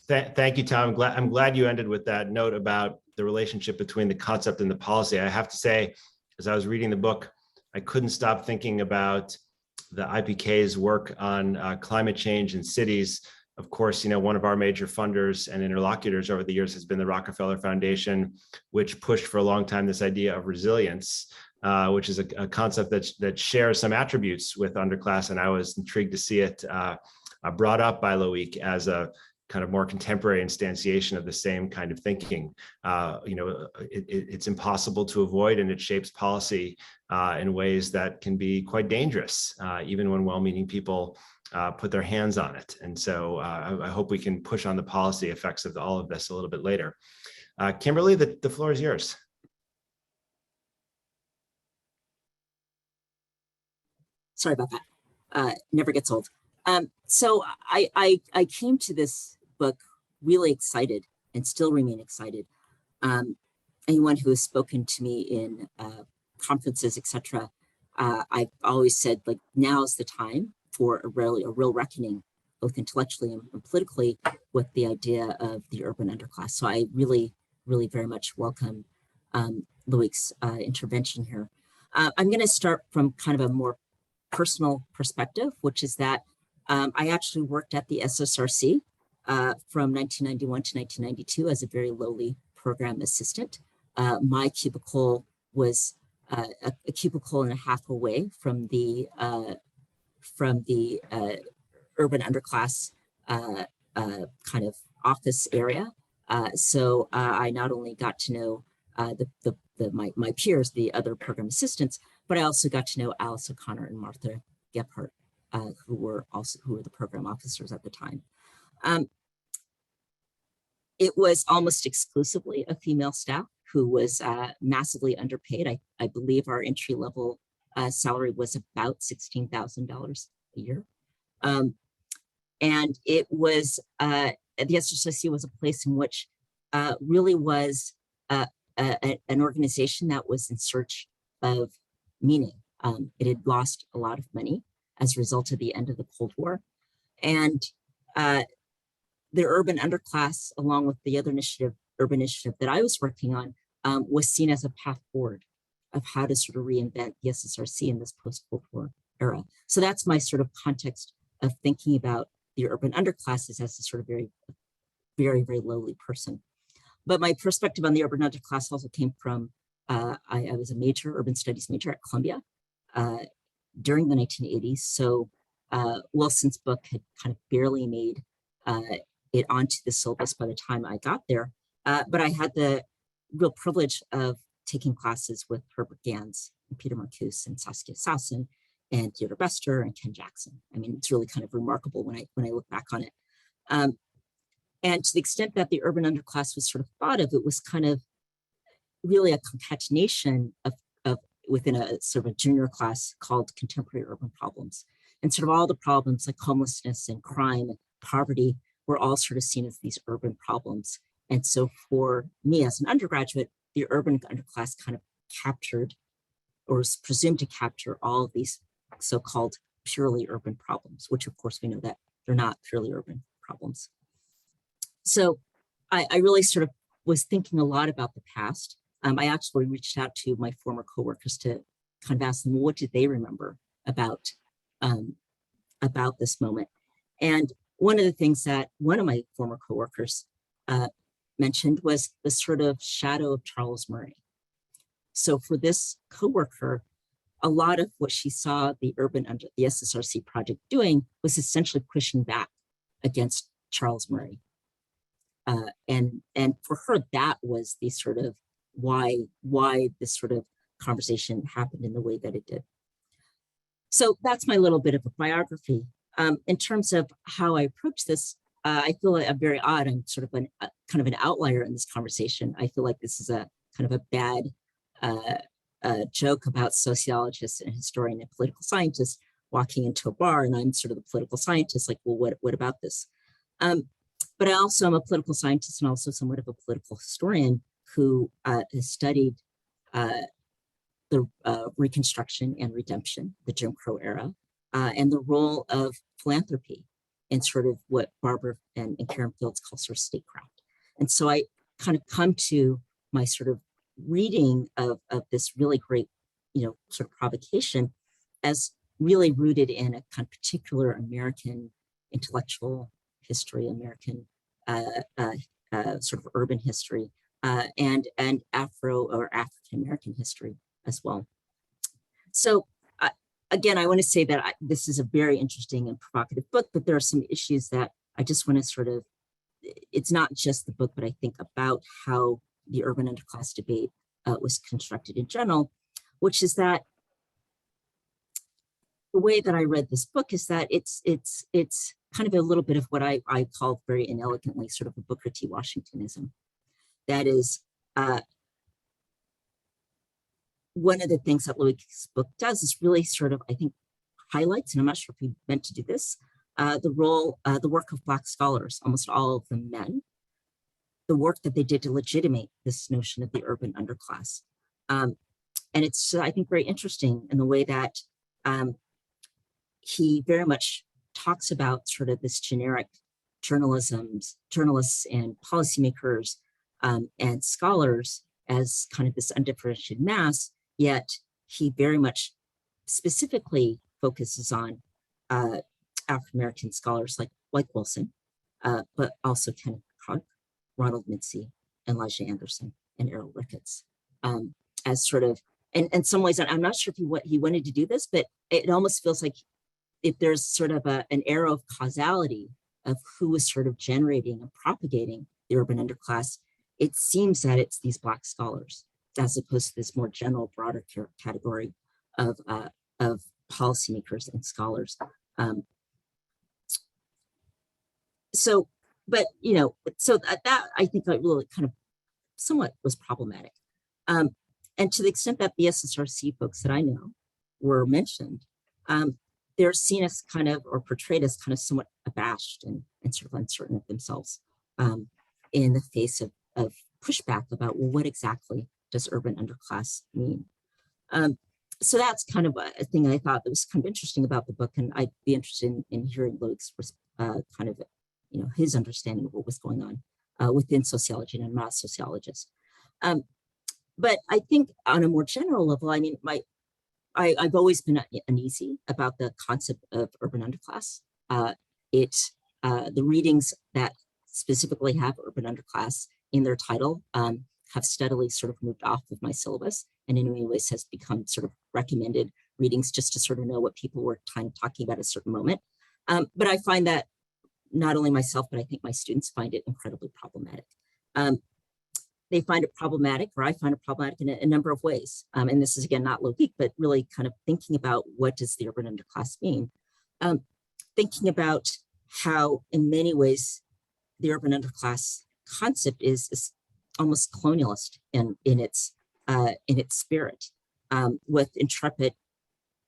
Thank you, Tom. I'm glad you ended with that note about the relationship between the concept and the policy. I have to say, as I was reading the book, I couldn't stop thinking about the IPK's work on climate change in cities. Of course, one of our major funders and interlocutors over the years has been the Rockefeller Foundation, which pushed for a long time this idea of resilience, which is a concept that shares some attributes with underclass. And I was intrigued to see it brought up by Loïc as a kind of more contemporary instantiation of the same kind of thinking. It's impossible to avoid, and it shapes policy in ways that can be quite dangerous, even when well-meaning people put their hands on it. And so I hope we can push on the policy effects of all of this a little bit later. Kimberley, the floor is yours. Sorry about that. Never gets old. So I came to this book really excited and still remain excited. Anyone who has spoken to me in conferences, etc., I've always said, like, now's the time for a real reckoning, both intellectually and politically, with the idea of the urban underclass. So I really very much welcome Loïc's intervention here. I'm going to start from kind of a more personal perspective, which is that I actually worked at the SSRC from 1991 to 1992 as a very lowly program assistant. My cubicle was a cubicle and a half away from the urban underclass kind of office area. So I not only got to know my peers, the other program assistants, but I also got to know Alice O'Connor and Martha Gephardt, who were the program officers at the time. It was almost exclusively a female staff who was massively underpaid. I believe our entry level salary was about $16,000 a year. And it was, the SSRC was a place in which really was an organization that was in search of meaning. It had lost a lot of money as a result of the end of the Cold War. And the urban underclass, along with the other urban initiative that I was working on, was seen as a path forward of how to sort of reinvent the SSRC in this post-Cold War era. So that's my sort of context of thinking about the urban underclasses as a sort of very, very, very lowly person. But my perspective on the urban underclass also came from, I was a urban studies major at Columbia during the 1980s. So Wilson's book had kind of barely made it onto the syllabus by the time I got there. But I had the real privilege of taking classes with Herbert Gans and Peter Marcuse and Saskia Sassen and Theodore Bester and Ken Jackson. I mean, it's really kind of remarkable when I look back on it. And to the extent that the urban underclass was sort of thought of, it was kind of really a concatenation of within a sort of a junior class called contemporary urban problems. And sort of all the problems like homelessness and crime and poverty were all sort of seen as these urban problems. And so for me as an undergraduate, the urban underclass kind of captured or was presumed to capture all of these so-called purely urban problems, which of course we know that they're not purely urban problems. So I really sort of was thinking a lot about the past. I actually reached out to my former coworkers to kind of ask them, what did they remember about this moment? And one of the things that one of my former coworkers mentioned was the sort of shadow of Charles Murray. So for this coworker, a lot of what she saw the SSRC project doing was essentially pushing back against Charles Murray. And for her, that was the sort of why this sort of conversation happened in the way that it did. So that's my little bit of a biography. In terms of how I approach this, I feel like I'm very odd. I'm sort of kind of an outlier in this conversation. I feel like this is a kind of a bad joke about sociologists and historian and political scientists walking into a bar, and I'm sort of the political scientist, like, well, what about this? But I also am a political scientist and also somewhat of a political historian who has studied the Reconstruction and Redemption, the Jim Crow era, and the role of philanthropy in sort of what Barbara and Karen Fields call sort of statecraft. And so I kind of come to my sort of reading of this really great, sort of provocation as really rooted in a kind of particular American intellectual history, American sort of urban history, and Afro or African American history as well. So again, I want to say that this is a very interesting and provocative book, but there are some issues that I just want to sort of, it's not just the book, but I think about how the urban underclass debate was constructed in general, which is that the way that I read this book is that it's kind of a little bit of what I call very inelegantly sort of a Booker T. Washingtonism. That is, one of the things that Loïc's book does is really sort of, I think, highlights, and I'm not sure if he meant to do this, the work of Black scholars, almost all of them men, the work that they did to legitimate this notion of the urban underclass. And it's, I think, very interesting in the way that he very much talks about sort of this generic journalists and policymakers and scholars as kind of this undifferentiated mass, yet he very much specifically focuses on African-American scholars like Wilson, but also Kenneth Krug, Ronald Mitzi, and Elijah Anderson, and Errol Ricketts, as sort of, and in some ways, I'm not sure if he wanted to do this, but it almost feels like if there's sort of an arrow of causality of who was sort of generating and propagating the urban underclass, it seems that it's these Black scholars, as opposed to this more general, broader category of policymakers and scholars. So that I think really kind of somewhat was problematic. And to the extent that the SSRC folks that I know were mentioned, they're seen as kind of, or portrayed as kind of somewhat abashed and sort of uncertain of themselves in the face of pushback about, well, what exactly does urban underclass mean? So that's kind of a thing I thought that was kind of interesting about the book, and I'd be interested in hearing Loic's kind of, his understanding of what was going on within sociology, and I'm not a sociologist. But I think on a more general level, I mean, I've always been uneasy about the concept of urban underclass. The readings that specifically have urban underclass in their title have steadily sort of moved off of my syllabus, and in many ways has become sort of recommended readings just to sort of know what people were talking about at a certain moment. But I find that not only myself, but I think my students find it incredibly problematic. They find it problematic, or I find it problematic in a number of ways. And this is, again, not Loïc, but really kind of thinking about what does the urban underclass mean? Thinking about how, in many ways, the urban underclass concept is almost colonialist in its spirit, with intrepid,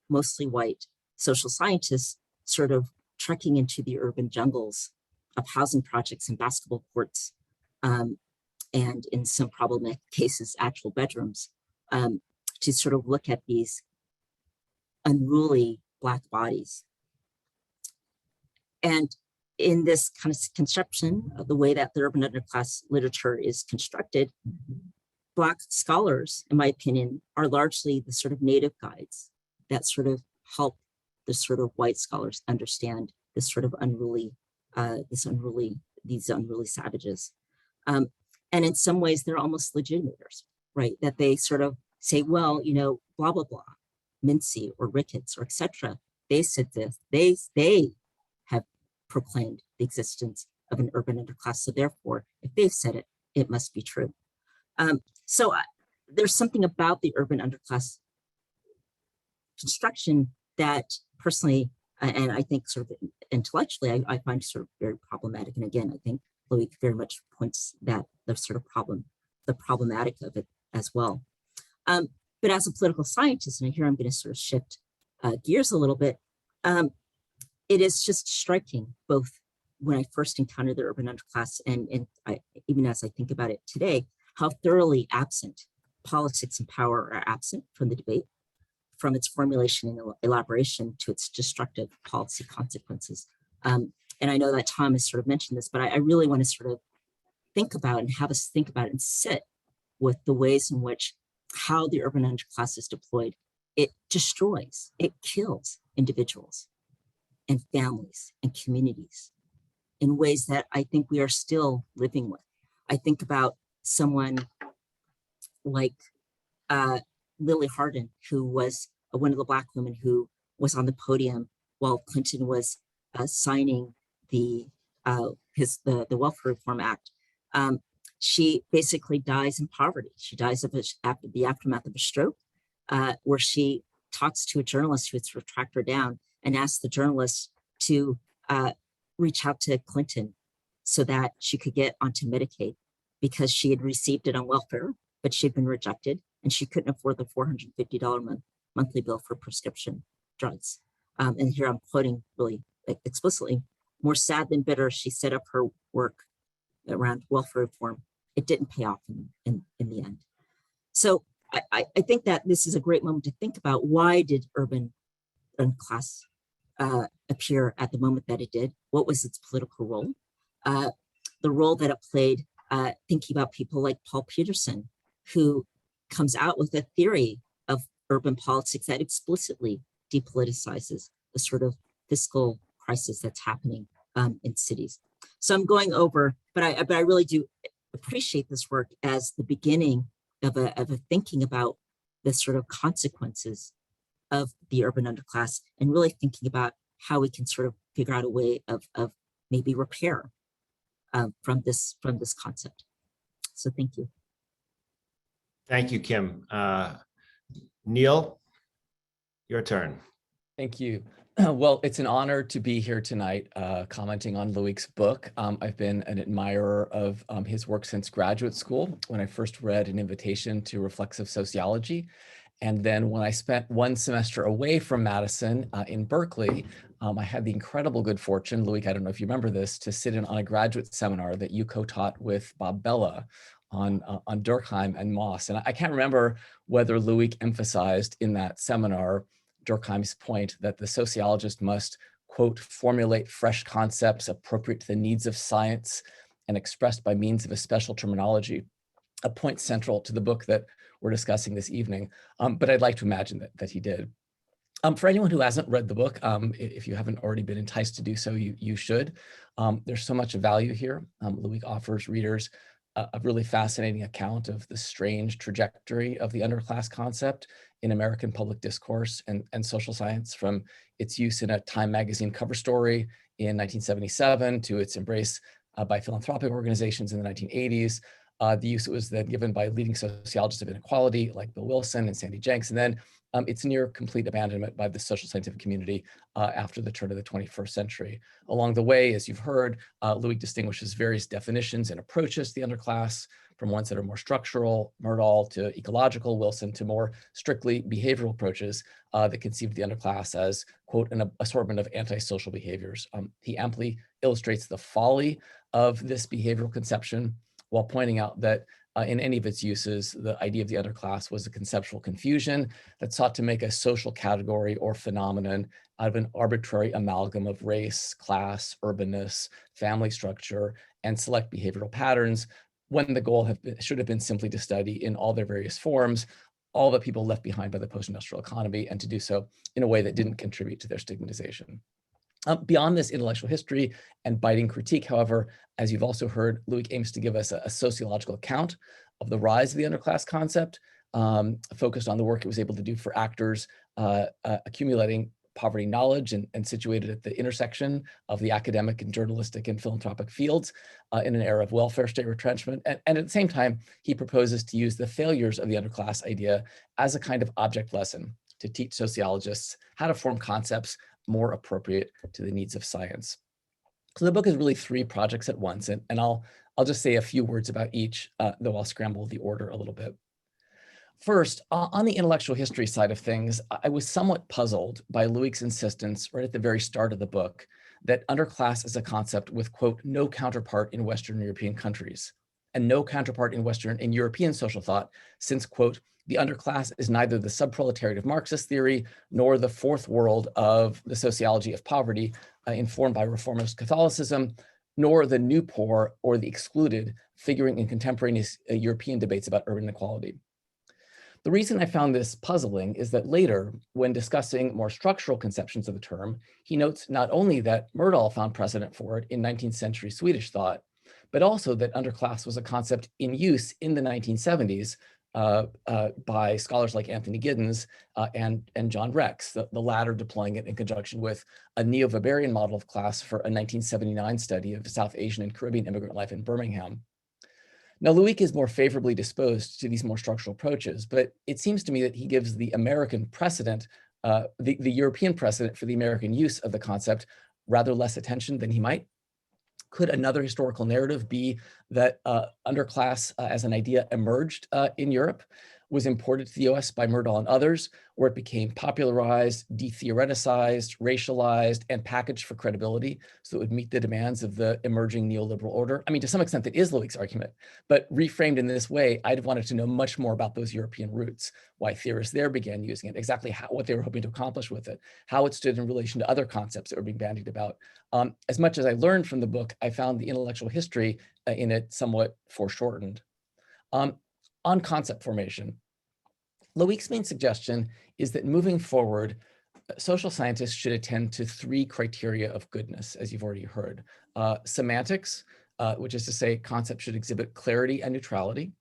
mostly white social scientists sort of trekking into the urban jungles of housing projects and basketball courts, and in some problematic cases, actual bedrooms, to sort of look at these unruly Black bodies. And in this kind of conception of the way that the urban underclass literature is constructed, Black scholars, in my opinion, are largely the sort of native guides that sort of help the sort of white scholars understand this sort of unruly, these unruly savages. And in some ways, they're almost legitimators, right? That they sort of say, well, blah, blah, blah, Mincy or Ricketts or etc. They said this, they have proclaimed the existence of an urban underclass. So therefore, if they've said it, it must be true. So there's something about the urban underclass construction that personally, and I think sort of intellectually, I find sort of very problematic. And again, I think Loïc very much points that the sort of the problematic of it as well. But as a political scientist, and here I'm going to sort of shift gears a little bit, it is just striking, both when I first encountered the urban underclass and even as I think about it today, how thoroughly absent politics and power are absent from the debate, from its formulation and elaboration to its destructive policy consequences. And I know that Tom has sort of mentioned this, but I really want to sort of think about and have us think about and sit with the ways in which how the urban underclass is deployed. It destroys, it kills individuals and families and communities in ways that I think we are still living with. I think about someone like Lily Hardin, who was one of the Black women who was on the podium while Clinton was signing the Welfare Reform Act. She basically dies in poverty. She dies of the aftermath of a stroke, where she talks to a journalist who had sort of tracked her down and asked the journalist to reach out to Clinton so that she could get onto Medicaid, because she had received it on welfare, but she had been rejected and she couldn't afford the $450 monthly bill for prescription drugs. And here I'm quoting really explicitly, more sad than bitter, she set up her work around welfare reform. It didn't pay off in the end. So I think that this is a great moment to think about, why did urban class appear at the moment that it did? What was its political role? The role that it played, thinking about people like Paul Peterson, who comes out with a theory of urban politics that explicitly depoliticizes the sort of fiscal crisis that's happening in cities. So I'm going over, but I really do appreciate this work as the beginning of a thinking about the sort of consequences of the urban underclass, and really thinking about how we can sort of figure out a way of maybe repair from this concept. So thank you. Thank you, Kim. Neil, your turn. Thank you. Well, it's an honor to be here tonight commenting on Loïc's book. I've been an admirer of his work since graduate school, when I first read An Invitation to Reflexive Sociology. And then when I spent one semester away from Madison in Berkeley, I had the incredible good fortune, Loïc, I don't know if you remember this, to sit in on a graduate seminar that you co-taught with Bob Bella on Durkheim and Moss. And I can't remember whether Loïc emphasized in that seminar Durkheim's point that the sociologist must, quote, formulate fresh concepts appropriate to the needs of science and expressed by means of a special terminology, a point central to the book that we're discussing this evening. But I'd like to imagine that he did. For anyone who hasn't read the book, if you haven't already been enticed to do so, you should. There's so much value here. Loïc offers readers a really fascinating account of the strange trajectory of the underclass concept in American public discourse and social science, from its use in a Time magazine cover story in 1977 to its embrace by philanthropic organizations in the 1980s. The use that was then given by leading sociologists of inequality like Bill Wilson and Sandy Jenks, and then its near complete abandonment by the social scientific community after the turn of the 21st century. Along the way, as you've heard, Loïc distinguishes various definitions and approaches to the underclass, from ones that are more structural, Myrdal, to ecological, Wilson, to more strictly behavioral approaches that conceive the underclass as, quote, an assortment of antisocial behaviors. He amply illustrates the folly of this behavioral conception, while pointing out that in any of its uses, the idea of the underclass was a conceptual confusion that sought to make a social category or phenomenon out of an arbitrary amalgam of race, class, urbanness, family structure, and select behavioral patterns, when the goal should have been simply to study in all their various forms all the people left behind by the post-industrial economy, and to do so in a way that didn't contribute to their stigmatization. Beyond this intellectual history and biting critique, however, as you've also heard, Loïc aims to give us a sociological account of the rise of the underclass concept, focused on the work it was able to do for actors accumulating poverty knowledge and situated at the intersection of the academic and journalistic and philanthropic fields in an era of welfare state retrenchment. And at the same time, he proposes to use the failures of the underclass idea as a kind of object lesson to teach sociologists how to form concepts more appropriate to the needs of science. So the book is really three projects at once, and I'll just say a few words about each, though I'll scramble the order a little bit. First, on the intellectual history side of things, I was somewhat puzzled by Loïc's insistence right at the very start of the book that underclass is a concept with, quote, no counterpart in Western European countries, and no counterpart in Western and European social thought, since, quote, the underclass is neither the subproletariat of Marxist theory nor the fourth world of the sociology of poverty informed by reformist Catholicism, nor the new poor or the excluded figuring in contemporaneous European debates about urban inequality. The reason I found this puzzling is that later, when discussing more structural conceptions of the term, he notes not only that Myrdal found precedent for it in 19th century Swedish thought, but also that underclass was a concept in use in the 1970s by scholars like Anthony Giddens and John Rex, the latter deploying it in conjunction with a neo-Weberian model of class for a 1979 study of South Asian and Caribbean immigrant life in Birmingham. Now, Loïc is more favorably disposed to these more structural approaches, but it seems to me that he gives the American precedent, the European precedent for the American use of the concept rather less attention than he might. Could another historical narrative be that underclass as an idea emerged in Europe, was imported to the US by Myrdal and others, where it became popularized, de-theoreticized, racialized, and packaged for credibility so it would meet the demands of the emerging neoliberal order? I mean, to some extent, that is Loïc's argument, but reframed in this way, I'd have wanted to know much more about those European roots, why theorists there began using it, exactly what they were hoping to accomplish with it, how it stood in relation to other concepts that were being bandied about. As much as I learned from the book, I found the intellectual history in it somewhat foreshortened. On concept formation, Loïc's main suggestion is that moving forward, social scientists should attend to three criteria of goodness, as you've already heard. Semantics, which is to say concepts should exhibit clarity and neutrality.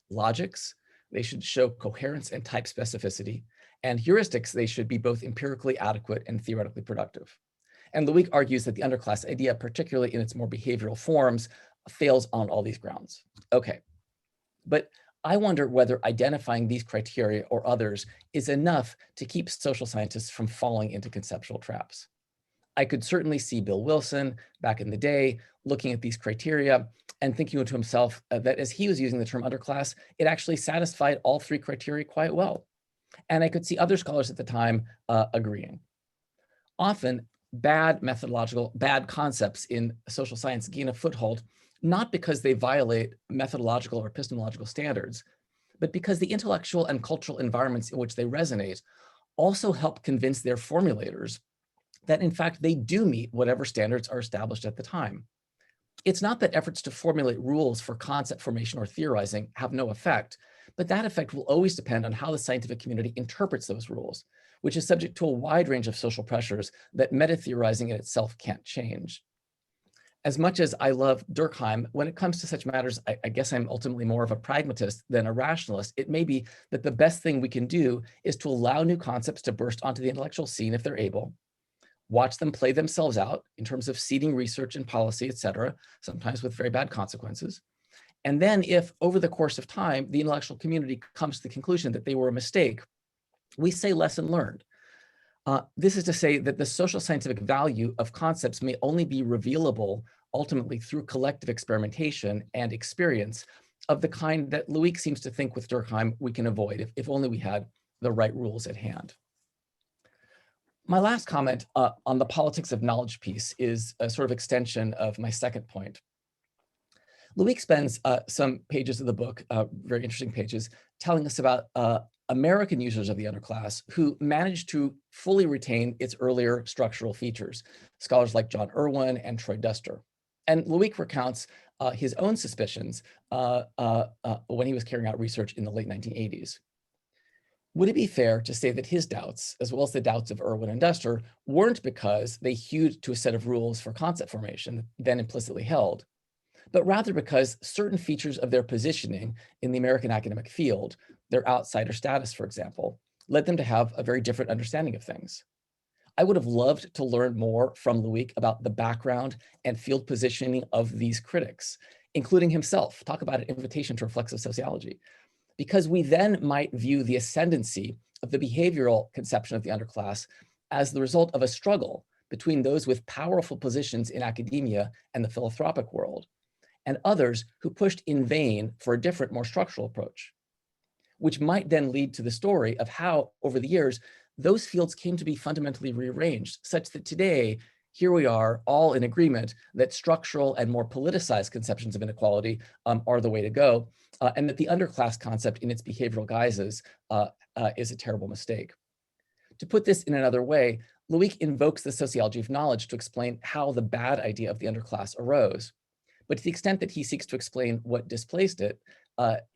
Logics, they should show coherence and type specificity. And heuristics, they should be both empirically adequate and theoretically productive. And Loïc argues that the underclass idea, particularly in its more behavioral forms, fails on all these grounds. Okay, but I wonder whether identifying these criteria or others is enough to keep social scientists from falling into conceptual traps. I could certainly see Bill Wilson back in the day looking at these criteria and thinking to himself that as he was using the term underclass, it actually satisfied all three criteria quite well. And I could see other scholars at the time agreeing. Often, bad concepts in social science gain a foothold, not because they violate methodological or epistemological standards, but because the intellectual and cultural environments in which they resonate also help convince their formulators that in fact they do meet whatever standards are established at the time. It's not that efforts to formulate rules for concept formation or theorizing have no effect, but that effect will always depend on how the scientific community interprets those rules, which is subject to a wide range of social pressures that meta-theorizing in itself can't change. As much as I love Durkheim, when it comes to such matters, I guess I'm ultimately more of a pragmatist than a rationalist. It may be that the best thing we can do is to allow new concepts to burst onto the intellectual scene if they're able, watch them play themselves out in terms of seeding research and policy, et cetera, sometimes with very bad consequences. And then if over the course of time, the intellectual community comes to the conclusion that they were a mistake, we say lesson learned. This is to say that the social scientific value of concepts may only be revealable ultimately through collective experimentation and experience of the kind that Loïc seems to think with Durkheim we can avoid if only we had the right rules at hand. My last comment on the politics of knowledge piece is a sort of extension of my second point. Loïc spends some pages of the book, very interesting pages, telling us about American users of the underclass who managed to fully retain its earlier structural features, scholars like John Irwin and Troy Duster. And Loïc recounts his own suspicions when he was carrying out research in the late 1980s. Would it be fair to say that his doubts, as well as the doubts of Irwin and Duster, weren't because they hewed to a set of rules for concept formation then implicitly held, but rather because certain features of their positioning in the American academic field, their outsider status, for example, led them to have a very different understanding of things? I would have loved to learn more from Loïc about the background and field positioning of these critics, including himself. Talk about an invitation to reflexive sociology. Because we then might view the ascendancy of the behavioral conception of the underclass as the result of a struggle between those with powerful positions in academia and the philanthropic world, and others who pushed in vain for a different, more structural approach, which might then lead to the story of how, over the years, those fields came to be fundamentally rearranged, such that today, here we are, all in agreement that structural and more politicized conceptions of inequality are the way to go, and that the underclass concept in its behavioral guises is a terrible mistake. To put this in another way, Loïc invokes the sociology of knowledge to explain how the bad idea of the underclass arose. But to the extent that he seeks to explain what displaced it,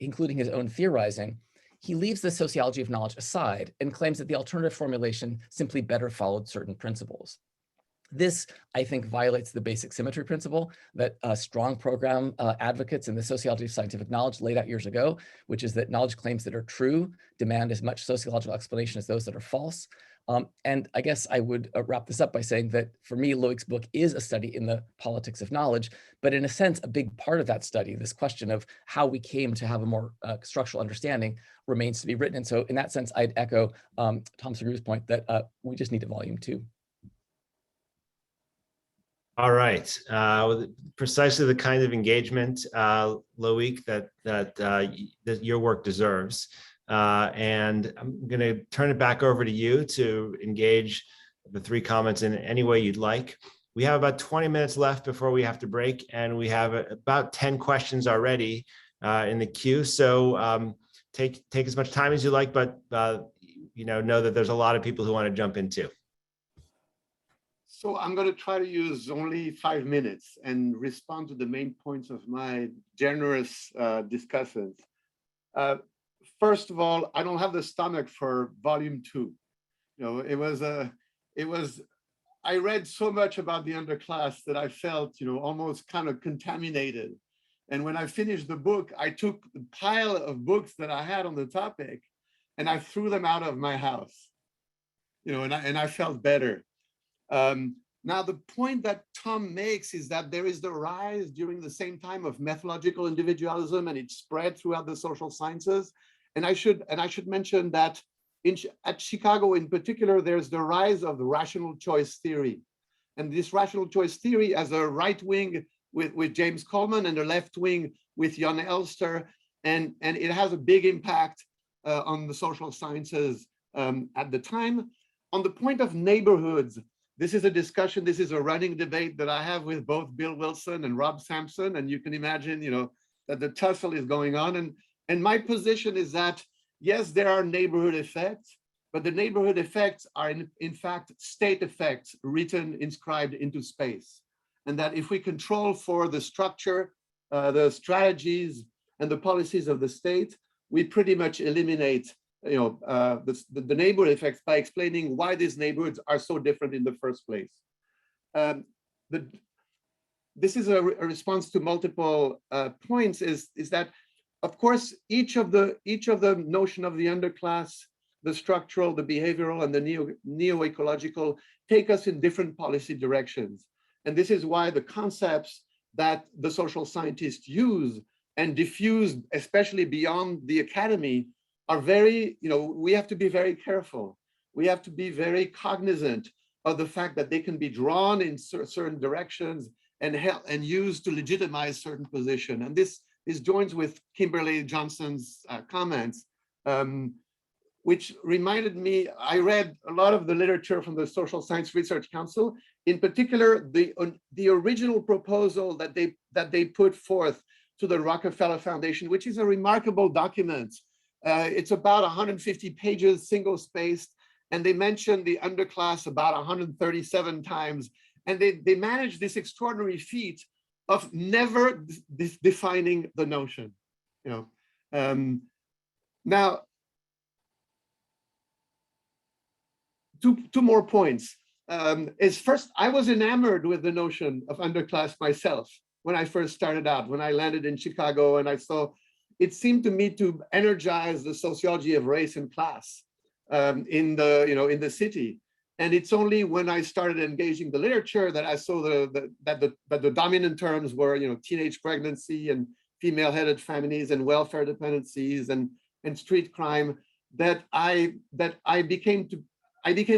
including his own theorizing, he leaves the sociology of knowledge aside and claims that the alternative formulation simply better followed certain principles. This, I think, violates the basic symmetry principle that strong program advocates in the sociology of scientific knowledge laid out years ago, which is that knowledge claims that are true demand as much sociological explanation as those that are false. And I guess I would wrap this up by saying that for me, Loïc's book is a study in the politics of knowledge, but in a sense, a big part of that study, this question of how we came to have a more structural understanding, remains to be written. And so in that sense, I'd echo Thomas Sugrue's point that we just need a volume 2. All right, precisely the kind of engagement, Loïc, that your work deserves. And I'm going to turn it back over to you to engage the 3 comments in any way you'd like. We have about 20 minutes left before we have to break, and we have about 10 questions already in the queue. So take as much time as you like, but know that there's a lot of people who want to jump in too. So I'm going to try to use only 5 minutes and respond to the main points of my generous discussants. First of all, I don't have the stomach for volume 2. I read so much about the underclass that I felt, almost kind of contaminated. And when I finished the book, I took the pile of books that I had on the topic and I threw them out of my house, and I felt better. Now, the point that Tom makes is that there is the rise during the same time of methodological individualism, and it spread throughout the social sciences. And I should mention that at Chicago in particular, there's the rise of the rational choice theory. And this rational choice theory has a right wing with James Coleman and a left wing with Jon Elster. And it has a big impact on the social sciences at the time. On the point of neighborhoods, this is a discussion, this is a running debate that I have with both Bill Wilson and Rob Sampson, and you can imagine, that the tussle is going on. And my position is that, yes, there are neighborhood effects, but the neighborhood effects are in fact state effects written, inscribed into space. And that if we control for the structure, the strategies, and the policies of the state, we pretty much eliminate the neighborhood effects by explaining why these neighborhoods are so different in the first place. This is a response to multiple points, is that, of course, each of the notion of the underclass, the structural, the behavioral, and the neo-ecological take us in different policy directions. And this is why the concepts that the social scientists use and diffuse, especially beyond the academy, are very, we have to be very careful. We have to be very cognizant of the fact that they can be drawn in certain directions and used to legitimize certain position. And this joins with Kimberley Johnson's comments, which reminded me, I read a lot of the literature from the Social Science Research Council, in particular, the original proposal that they put forth to the Rockefeller Foundation, which is a remarkable document. It's about 150 pages, single-spaced, and they mentioned the underclass about 137 times. And they managed this extraordinary feat of never defining the notion. Now, two more points. Is first, I was enamored with the notion of underclass myself when I first started out, when I landed in Chicago, and I saw it seemed to me to energize the sociology of race and class in the city. And it's only when I started engaging the literature that I saw that the dominant terms were teenage pregnancy and female-headed families and welfare dependencies and street crime, that I became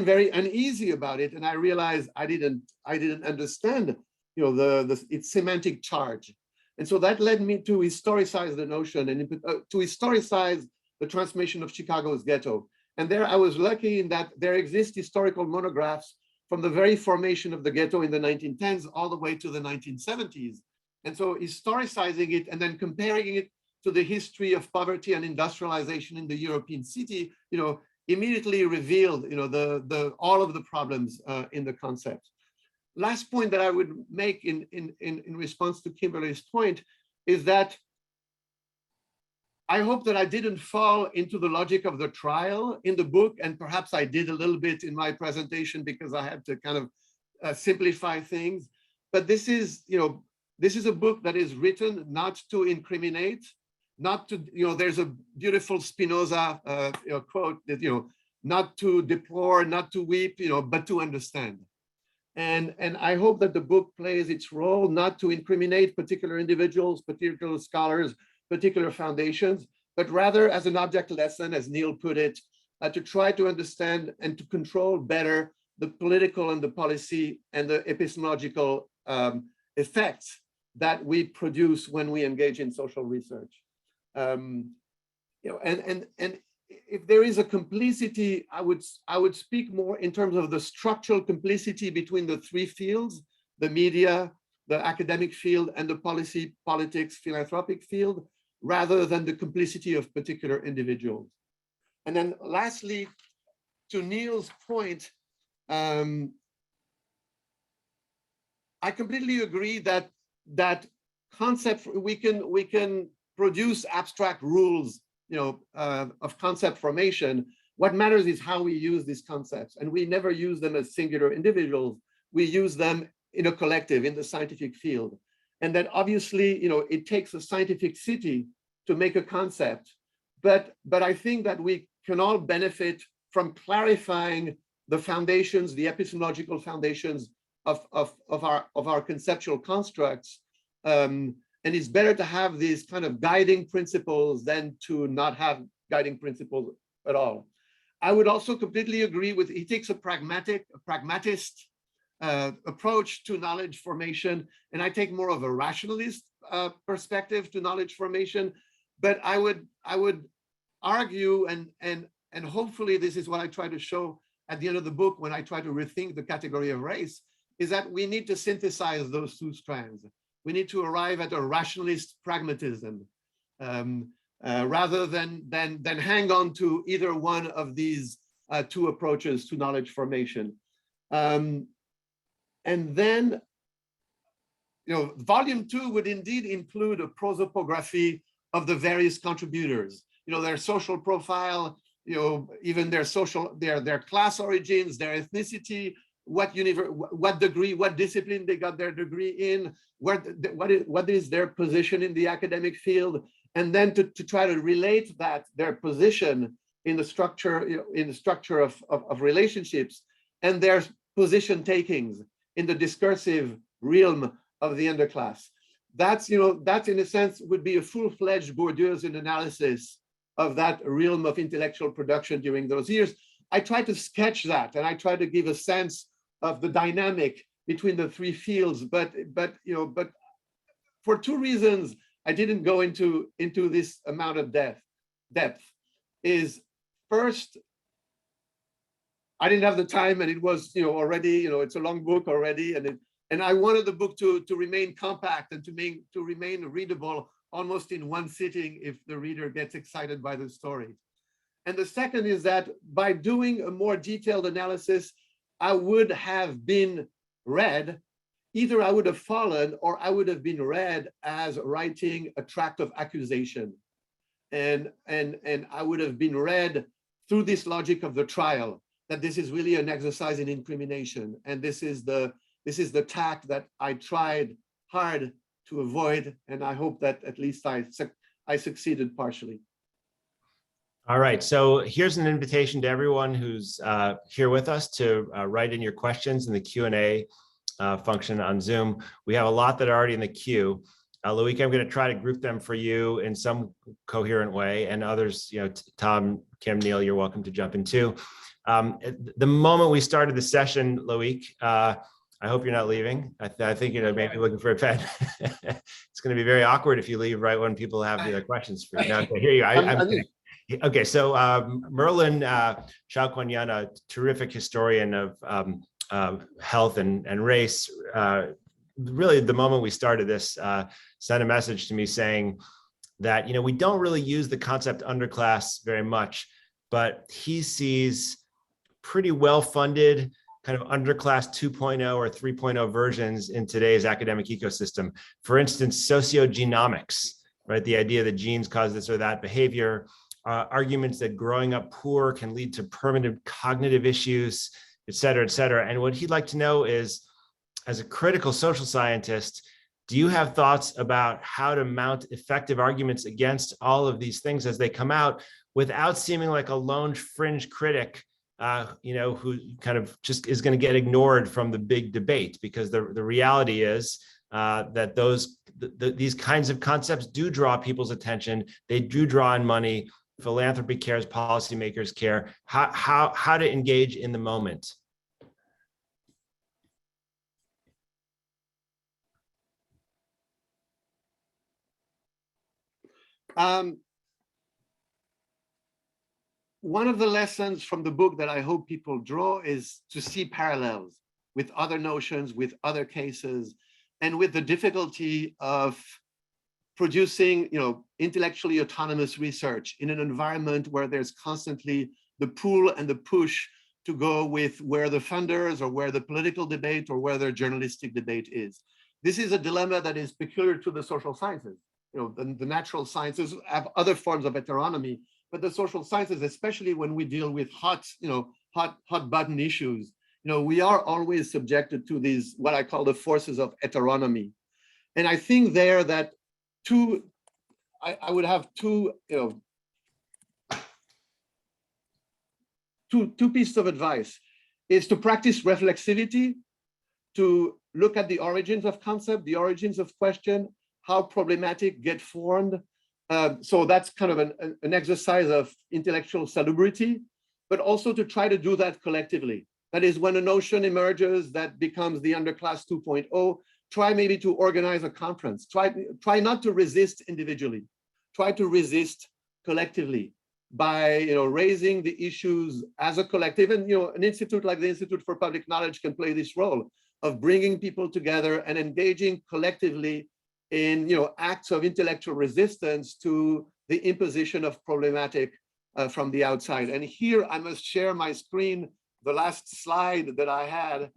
very uneasy about it, and I realized I didn't understand its semantic charge. And so that led me to historicize the notion and to historicize the transformation of Chicago's ghetto. And there I was lucky in that there exist historical monographs from the very formation of the ghetto in the 1910s all the way to the 1970s. And so historicizing it and then comparing it to the history of poverty and industrialization in the European city, immediately revealed all of the problems in the concept. Last point that I would make in response to Kimberley's point is that I hope that I didn't fall into the logic of the trial in the book, and perhaps I did a little bit in my presentation because I had to kind of simplify things. But this is a book that is written not to incriminate, not to, there's a beautiful Spinoza quote that, not to deplore, not to weep, but to understand. And I hope that the book plays its role not to incriminate particular individuals, particular scholars, particular foundations, but rather as an object lesson, as Neil put it, to try to understand and to control better the political and the policy and the epistemological effects that we produce when we engage in social research. And if there is a complicity, I would speak more in terms of the structural complicity between the three fields: the media, the academic field, and the policy, politics, philanthropic field, rather than the complicity of particular individuals. And then lastly, to Neil's point, I completely agree that concept, we can produce abstract rules of concept formation. What matters is how we use these concepts, and we never use them as singular individuals. We use them in a collective, in the scientific field. And that obviously, it takes a scientific city to make a concept, but I think that we can all benefit from clarifying the foundations, the epistemological foundations of our conceptual constructs. And it's better to have these kind of guiding principles than to not have guiding principles at all. I would also completely agree with, he takes a pragmatist approach to knowledge formation, and I take more of a rationalist perspective to knowledge formation. But I would argue, and hopefully this is what I try to show at the end of the book when I try to rethink the category of race, is that we need to synthesize those two strands. We need to arrive at a rationalist pragmatism rather than hang on to either one of these two approaches to knowledge formation. And then, volume 2 would indeed include a prosopography of the various contributors, their social profile, even their class origins, their ethnicity, what degree, what discipline they got their degree in, what is their position in the academic field, and then to try to relate their position in the structure of relationships and their position takings in the discursive realm of the underclass. That's in a sense would be a full-fledged Bourdieuian analysis of that realm of intellectual production during those years. I try to sketch that, and I try to give a sense of the dynamic between the three fields. But for two reasons, I didn't go into this amount of depth. Is first, I didn't have the time, and it was already it's a long book already, and I wanted the book to remain compact and to remain readable almost in one sitting if the reader gets excited by the story. And the second is that by doing a more detailed analysis, I would have been read, either I would have fallen or I would have been read as writing a tract of accusation. And I would have been read through this logic of the trial, that this is really an exercise in incrimination. And this is the tack that I tried hard to avoid. And I hope that at least I succeeded partially. All right, so here's an invitation to everyone who's here with us to write in your questions in the Q&A function on Zoom. We have a lot that are already in the queue. Loïc, I'm going to try to group them for you in some coherent way, and others, Tom, Kim, Neil, you're welcome to jump in too. The moment we started the session, Loïc, I hope you're not leaving. I think maybe looking for a pen. It's going to be very awkward if you leave right when people have their questions for you. No, okay, here you are. I'm kidding. Okay, so Merlin Xiaoquanyan, a terrific historian of health and race, really the moment we started this, sent a message to me saying that we don't really use the concept underclass very much, but he sees pretty well-funded kind of underclass 2.0 or 3.0 versions in today's academic ecosystem. For instance, sociogenomics, right? The idea that genes cause this or that behavior. Arguments that growing up poor can lead to permanent cognitive issues, et cetera, et cetera. And what he'd like to know is, as a critical social scientist, do you have thoughts about how to mount effective arguments against all of these things as they come out without seeming like a lone fringe critic, who kind of just is going to get ignored from the big debate? Because the reality is that these kinds of concepts do draw people's attention. They do draw in money. Philanthropy cares, policymakers care. How to engage in the moment? One of the lessons from the book that I hope people draw is to see parallels with other notions, with other cases, and with the difficulty of producing, intellectually autonomous research in an environment where there's constantly the pull and the push to go with where the funders or where the political debate or where the journalistic debate is. This is a dilemma that is peculiar to the social sciences. The natural sciences have other forms of heteronomy, but the social sciences, especially when we deal with hot button issues, we are always subjected to these, what I call the forces of heteronomy. And I think there that I would have two pieces of advice is to practice reflexivity, to look at the origins of concept, the origins of question, how problematic get formed. So that's kind of an exercise of intellectual salubrity, but also to try to do that collectively. That is, when a notion emerges that becomes the underclass 2.0, try maybe to organize a conference. Try not to resist individually. Try to resist collectively. by raising the issues as a collective. And an institute like the Institute for Public Knowledge can play this role of bringing people together and engaging collectively in acts of intellectual resistance to the imposition of problematic from the outside. And here I must share my screen, the last slide that I had,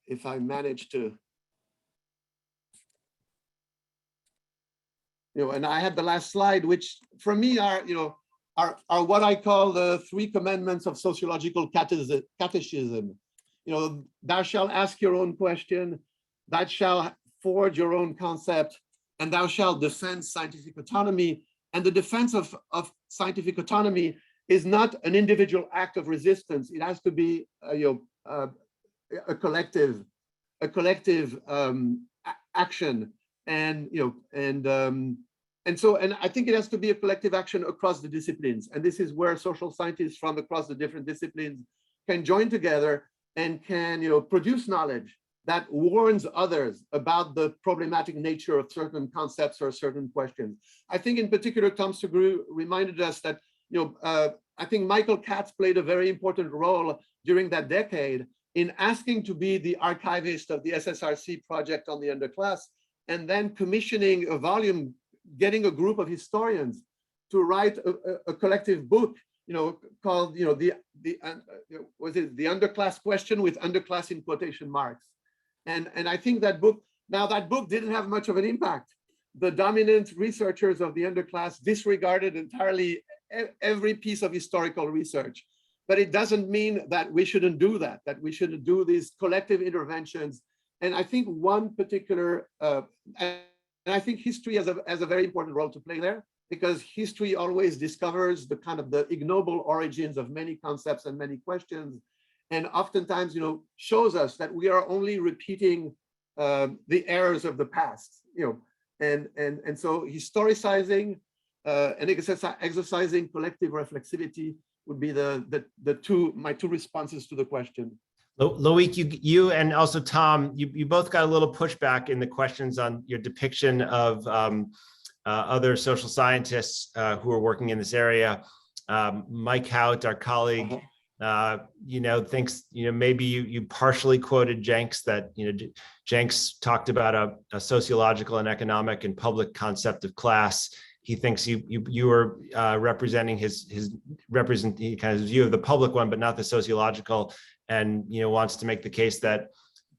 if I manage to, and I had the last slide, which for me are what I call the 3 commandments of sociological catechism. Thou shalt ask your own question, thou shalt forge your own concept, and thou shalt defend scientific autonomy. And the defense of scientific autonomy is not an individual act of resistance. It has to be a collective action, and I think it has to be a collective action across the disciplines. And this is where social scientists from across the different disciplines can join together and can produce knowledge that warns others about the problematic nature of certain concepts or certain questions. I think in particular, Thomas Sugrue reminded us that I think Michael Katz played a very important role during that decade in asking to be the archivist of the SSRC project on the Underclass, and then commissioning a volume, getting a group of historians to write a collective book, called the Underclass question with Underclass in quotation marks. And I think that book didn't have much of an impact. The dominant researchers of the Underclass disregarded entirely every piece of historical research. But it doesn't mean that we shouldn't do that we shouldn't do these collective interventions. And I think one particular, and I think history has a very important role to play there, because history always discovers the kind of the ignoble origins of many concepts and many questions, and oftentimes, shows us that we are only repeating the errors of the past, and so historicizing and exercising collective reflexivity would be my two responses to the question. Loïc, you and also Tom, you both got a little pushback in the questions on your depiction of other social scientists who are working in this area. Mike Hout, our colleague, thinks maybe you partially quoted Jenks, that Jenks talked about a sociological and economic and public concept of class. He thinks you were representing his kind of view of the public one, but not the sociological, and wants to make the case that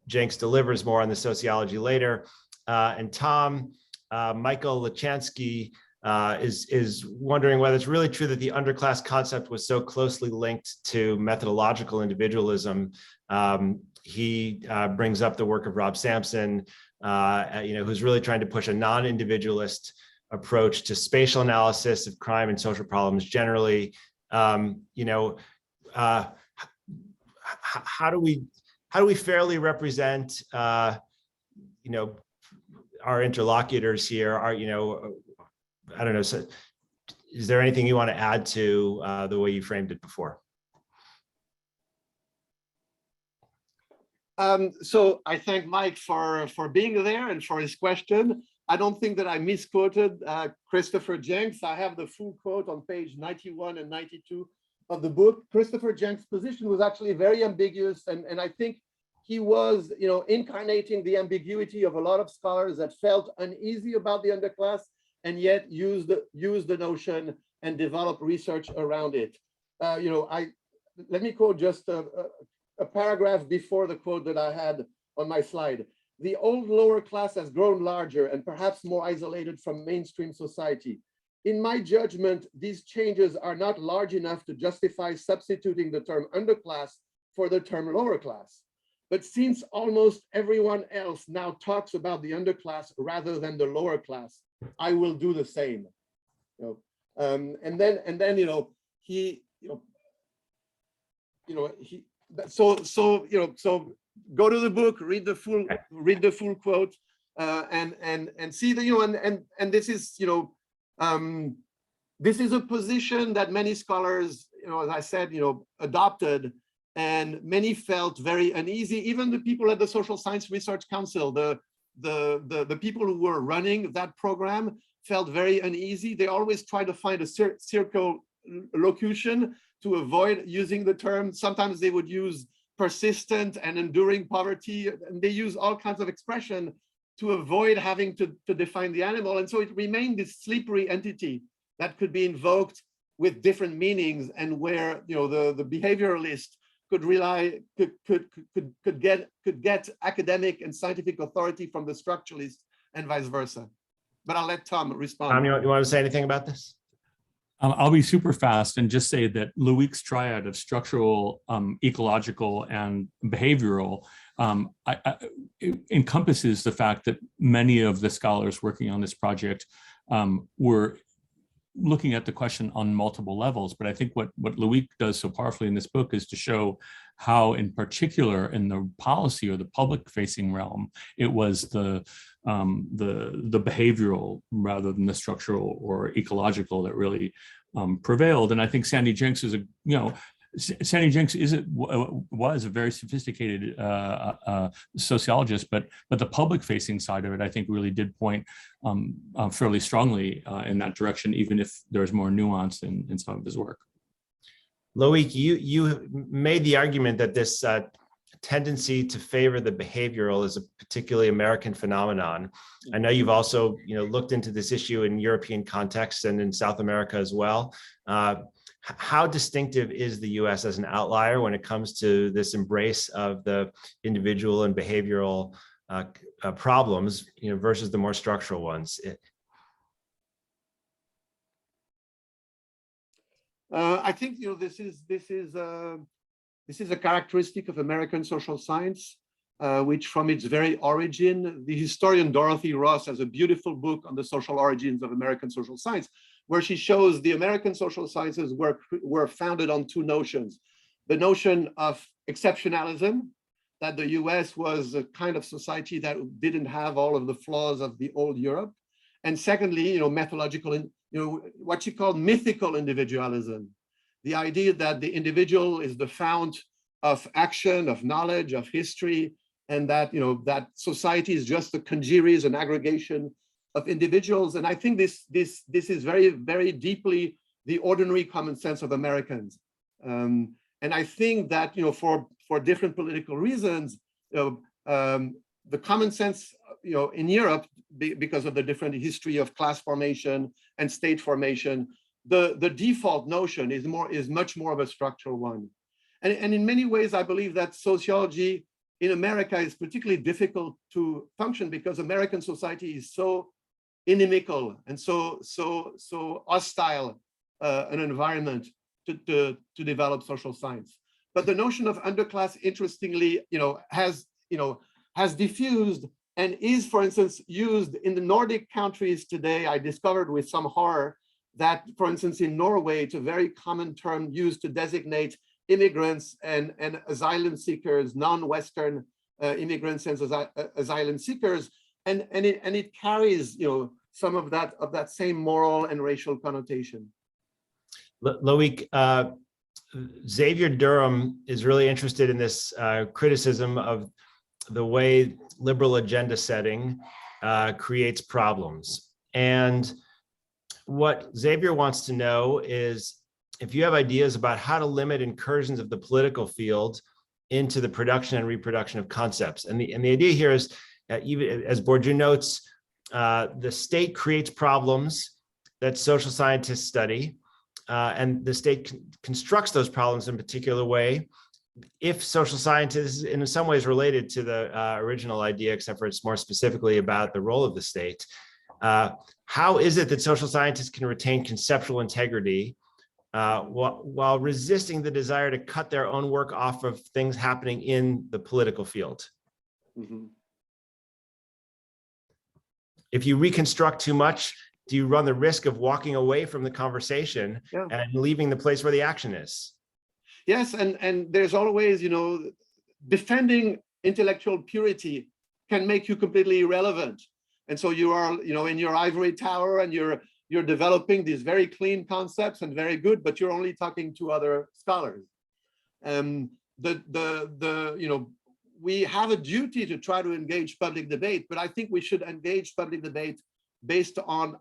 Jenks delivers more on the sociology later. And Tom, Michael Lachansky is wondering whether it's really true that the underclass concept was so closely linked to methodological individualism. He brings up the work of Rob Sampson, who's really trying to push a non-individualist approach to spatial analysis of crime and social problems generally. How do we fairly represent our interlocutors here? I don't know. So is there anything you want to add to the way you framed it before? So I thank Mike for being there and for his question. I don't think that I misquoted Christopher Jenks. I have the full quote on page 91 and 92 of the book. Christopher Jenks' position was actually very ambiguous, and I think he was, incarnating the ambiguity of a lot of scholars that felt uneasy about the underclass, and yet use the notion and develop research around it. Let me quote just a paragraph before the quote that I had on my slide. The old lower class has grown larger and perhaps more isolated from mainstream society. In my judgment, these changes are not large enough to justify substituting the term underclass for the term lower class. But since almost everyone else now talks about the underclass rather than the lower class, I will do the same. So go to the book, read the full quote, and see the and this is this is a position that many scholars, as I said, adopted, and many felt very uneasy. Even the people at the Social Science Research Council, the people who were running that program, felt very uneasy. They always try to find a circumlocution to avoid using the term. Sometimes they would use persistent and enduring poverty, and they use all kinds of expression to avoid having to define the animal. And so it remained this slippery entity that could be invoked with different meanings, and where the behavioralist could get academic and scientific authority from the structuralist, and vice versa. But I'll let Tom respond. Tom, you want to say anything about this? I'll be super fast and just say that Loïc's triad of structural, ecological, and behavioral encompasses the fact that many of the scholars working on this project were looking at the question on multiple levels. But I think what Loïc does so powerfully in this book is to show how, in particular, in the policy or the public-facing realm, it was the behavioral rather than the structural or ecological that really prevailed. And I think Sandy Jenks is Sandy Jenks was a very sophisticated sociologist, but the public-facing side of it, I think, really did point fairly strongly in that direction, even if there's more nuance in some of his work. Loïc, you made the argument that this tendency to favor the behavioral is a particularly American phenomenon. I know you've also looked into this issue in European context and in South America as well. How distinctive is the US as an outlier when it comes to this embrace of the individual and behavioral problems, versus the more structural ones? I think this is a characteristic of American social science, which from its very origin, the historian Dorothy Ross has a beautiful book on the social origins of American social science, where she shows the American social sciences were founded on two notions: the notion of exceptionalism, that the US was a kind of society that didn't have all of the flaws of the old Europe, and secondly, methodological, what you call mythical individualism, the idea that the individual is the fount of action, of knowledge, of history, and that that society is just a congeries, an aggregation of individuals. And I think this is very, very deeply the ordinary common sense of Americans. And I think that for different political reasons, the common sense in Europe, because of the different history of class formation and state formation, the default notion is much more of a structural one. And in many ways, I believe that sociology in America is particularly difficult to function because American society is so inimical and so hostile an environment to develop social science. But the notion of underclass, interestingly, has diffused and is, for instance, used in the Nordic countries today. I discovered with some horror that, for instance, in Norway, it's a very common term used to designate immigrants and asylum seekers, non-Western immigrants and asylum seekers, and it carries some of that same moral and racial connotation. Loïc, Xavier Durham is really interested in this criticism of the way liberal agenda setting creates problems. And what Xavier wants to know is if you have ideas about how to limit incursions of the political field into the production and reproduction of concepts. And the idea here is, even as Bourdieu notes, the state creates problems that social scientists study, and the state constructs those problems in a particular way. If social science is in some ways related to the original idea, except for it's more specifically about the role of the state, how is it that social scientists can retain conceptual integrity while resisting the desire to cut their own work off of things happening in the political field? Mm-hmm. If you reconstruct too much, do you run the risk of walking away from the conversation and leaving the place where the action is? Yes, and there's always, defending intellectual purity can make you completely irrelevant. And so you are, in your ivory tower and you're developing these very clean concepts and very good, but you're only talking to other scholars. We have a duty to try to engage public debate, but I think we should engage public debate based on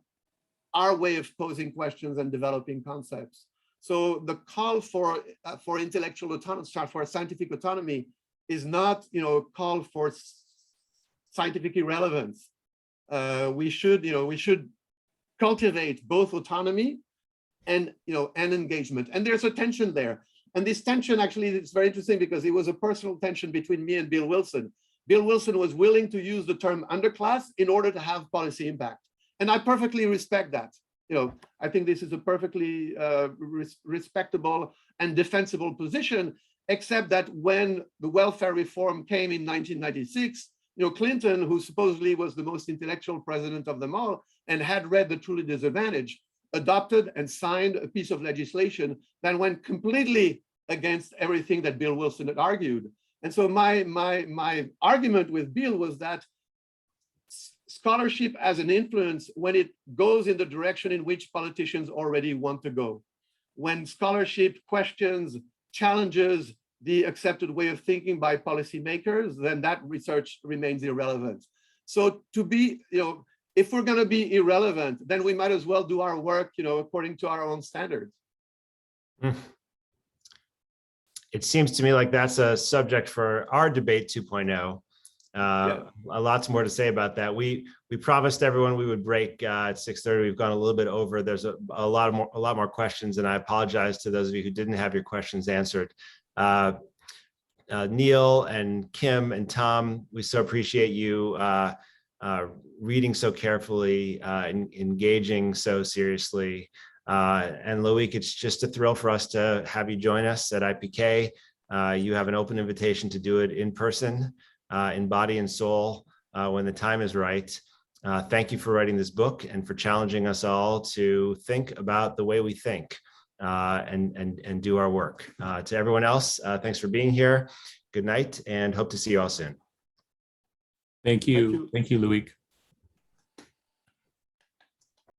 our way of posing questions and developing concepts. So the call for intellectual autonomy, for scientific autonomy, is not, a call for scientific irrelevance. We should cultivate both autonomy and engagement. And there's a tension there. And this tension, actually, it's very interesting because it was a personal tension between me and Bill Wilson. Bill Wilson was willing to use the term underclass in order to have policy impact. And I perfectly respect that. I think this is a perfectly respectable and defensible position, except that when the welfare reform came in 1996, Clinton, who supposedly was the most intellectual president of them all and had read The Truly Disadvantaged, adopted and signed a piece of legislation that went completely against everything that Bill Wilson had argued. And so my argument with Bill was that scholarship has an influence when it goes in the direction in which politicians already want to go. When scholarship questions, challenges the accepted way of thinking by policymakers, then that research remains irrelevant. So to be, if we're going to be irrelevant, then we might as well do our work, according to our own standards. It seems to me like that's a subject for our debate 2.0. A lot more to say about that. We promised everyone we would break at 6:30. We've gone a little bit over. There's a lot more questions, and I apologize to those of you who didn't have your questions answered. Neil and Kim and Tom, we so appreciate you reading so carefully, engaging so seriously. And Loïc, it's just a thrill for us to have you join us at IPK. You have an open invitation to do it in person, in body and soul, when the time is right. Thank you for writing this book and for challenging us all to think about the way we think and do our work. To everyone else, thanks for being here. Good night, and hope to see you all soon. Thank you. Thank you, Loïc.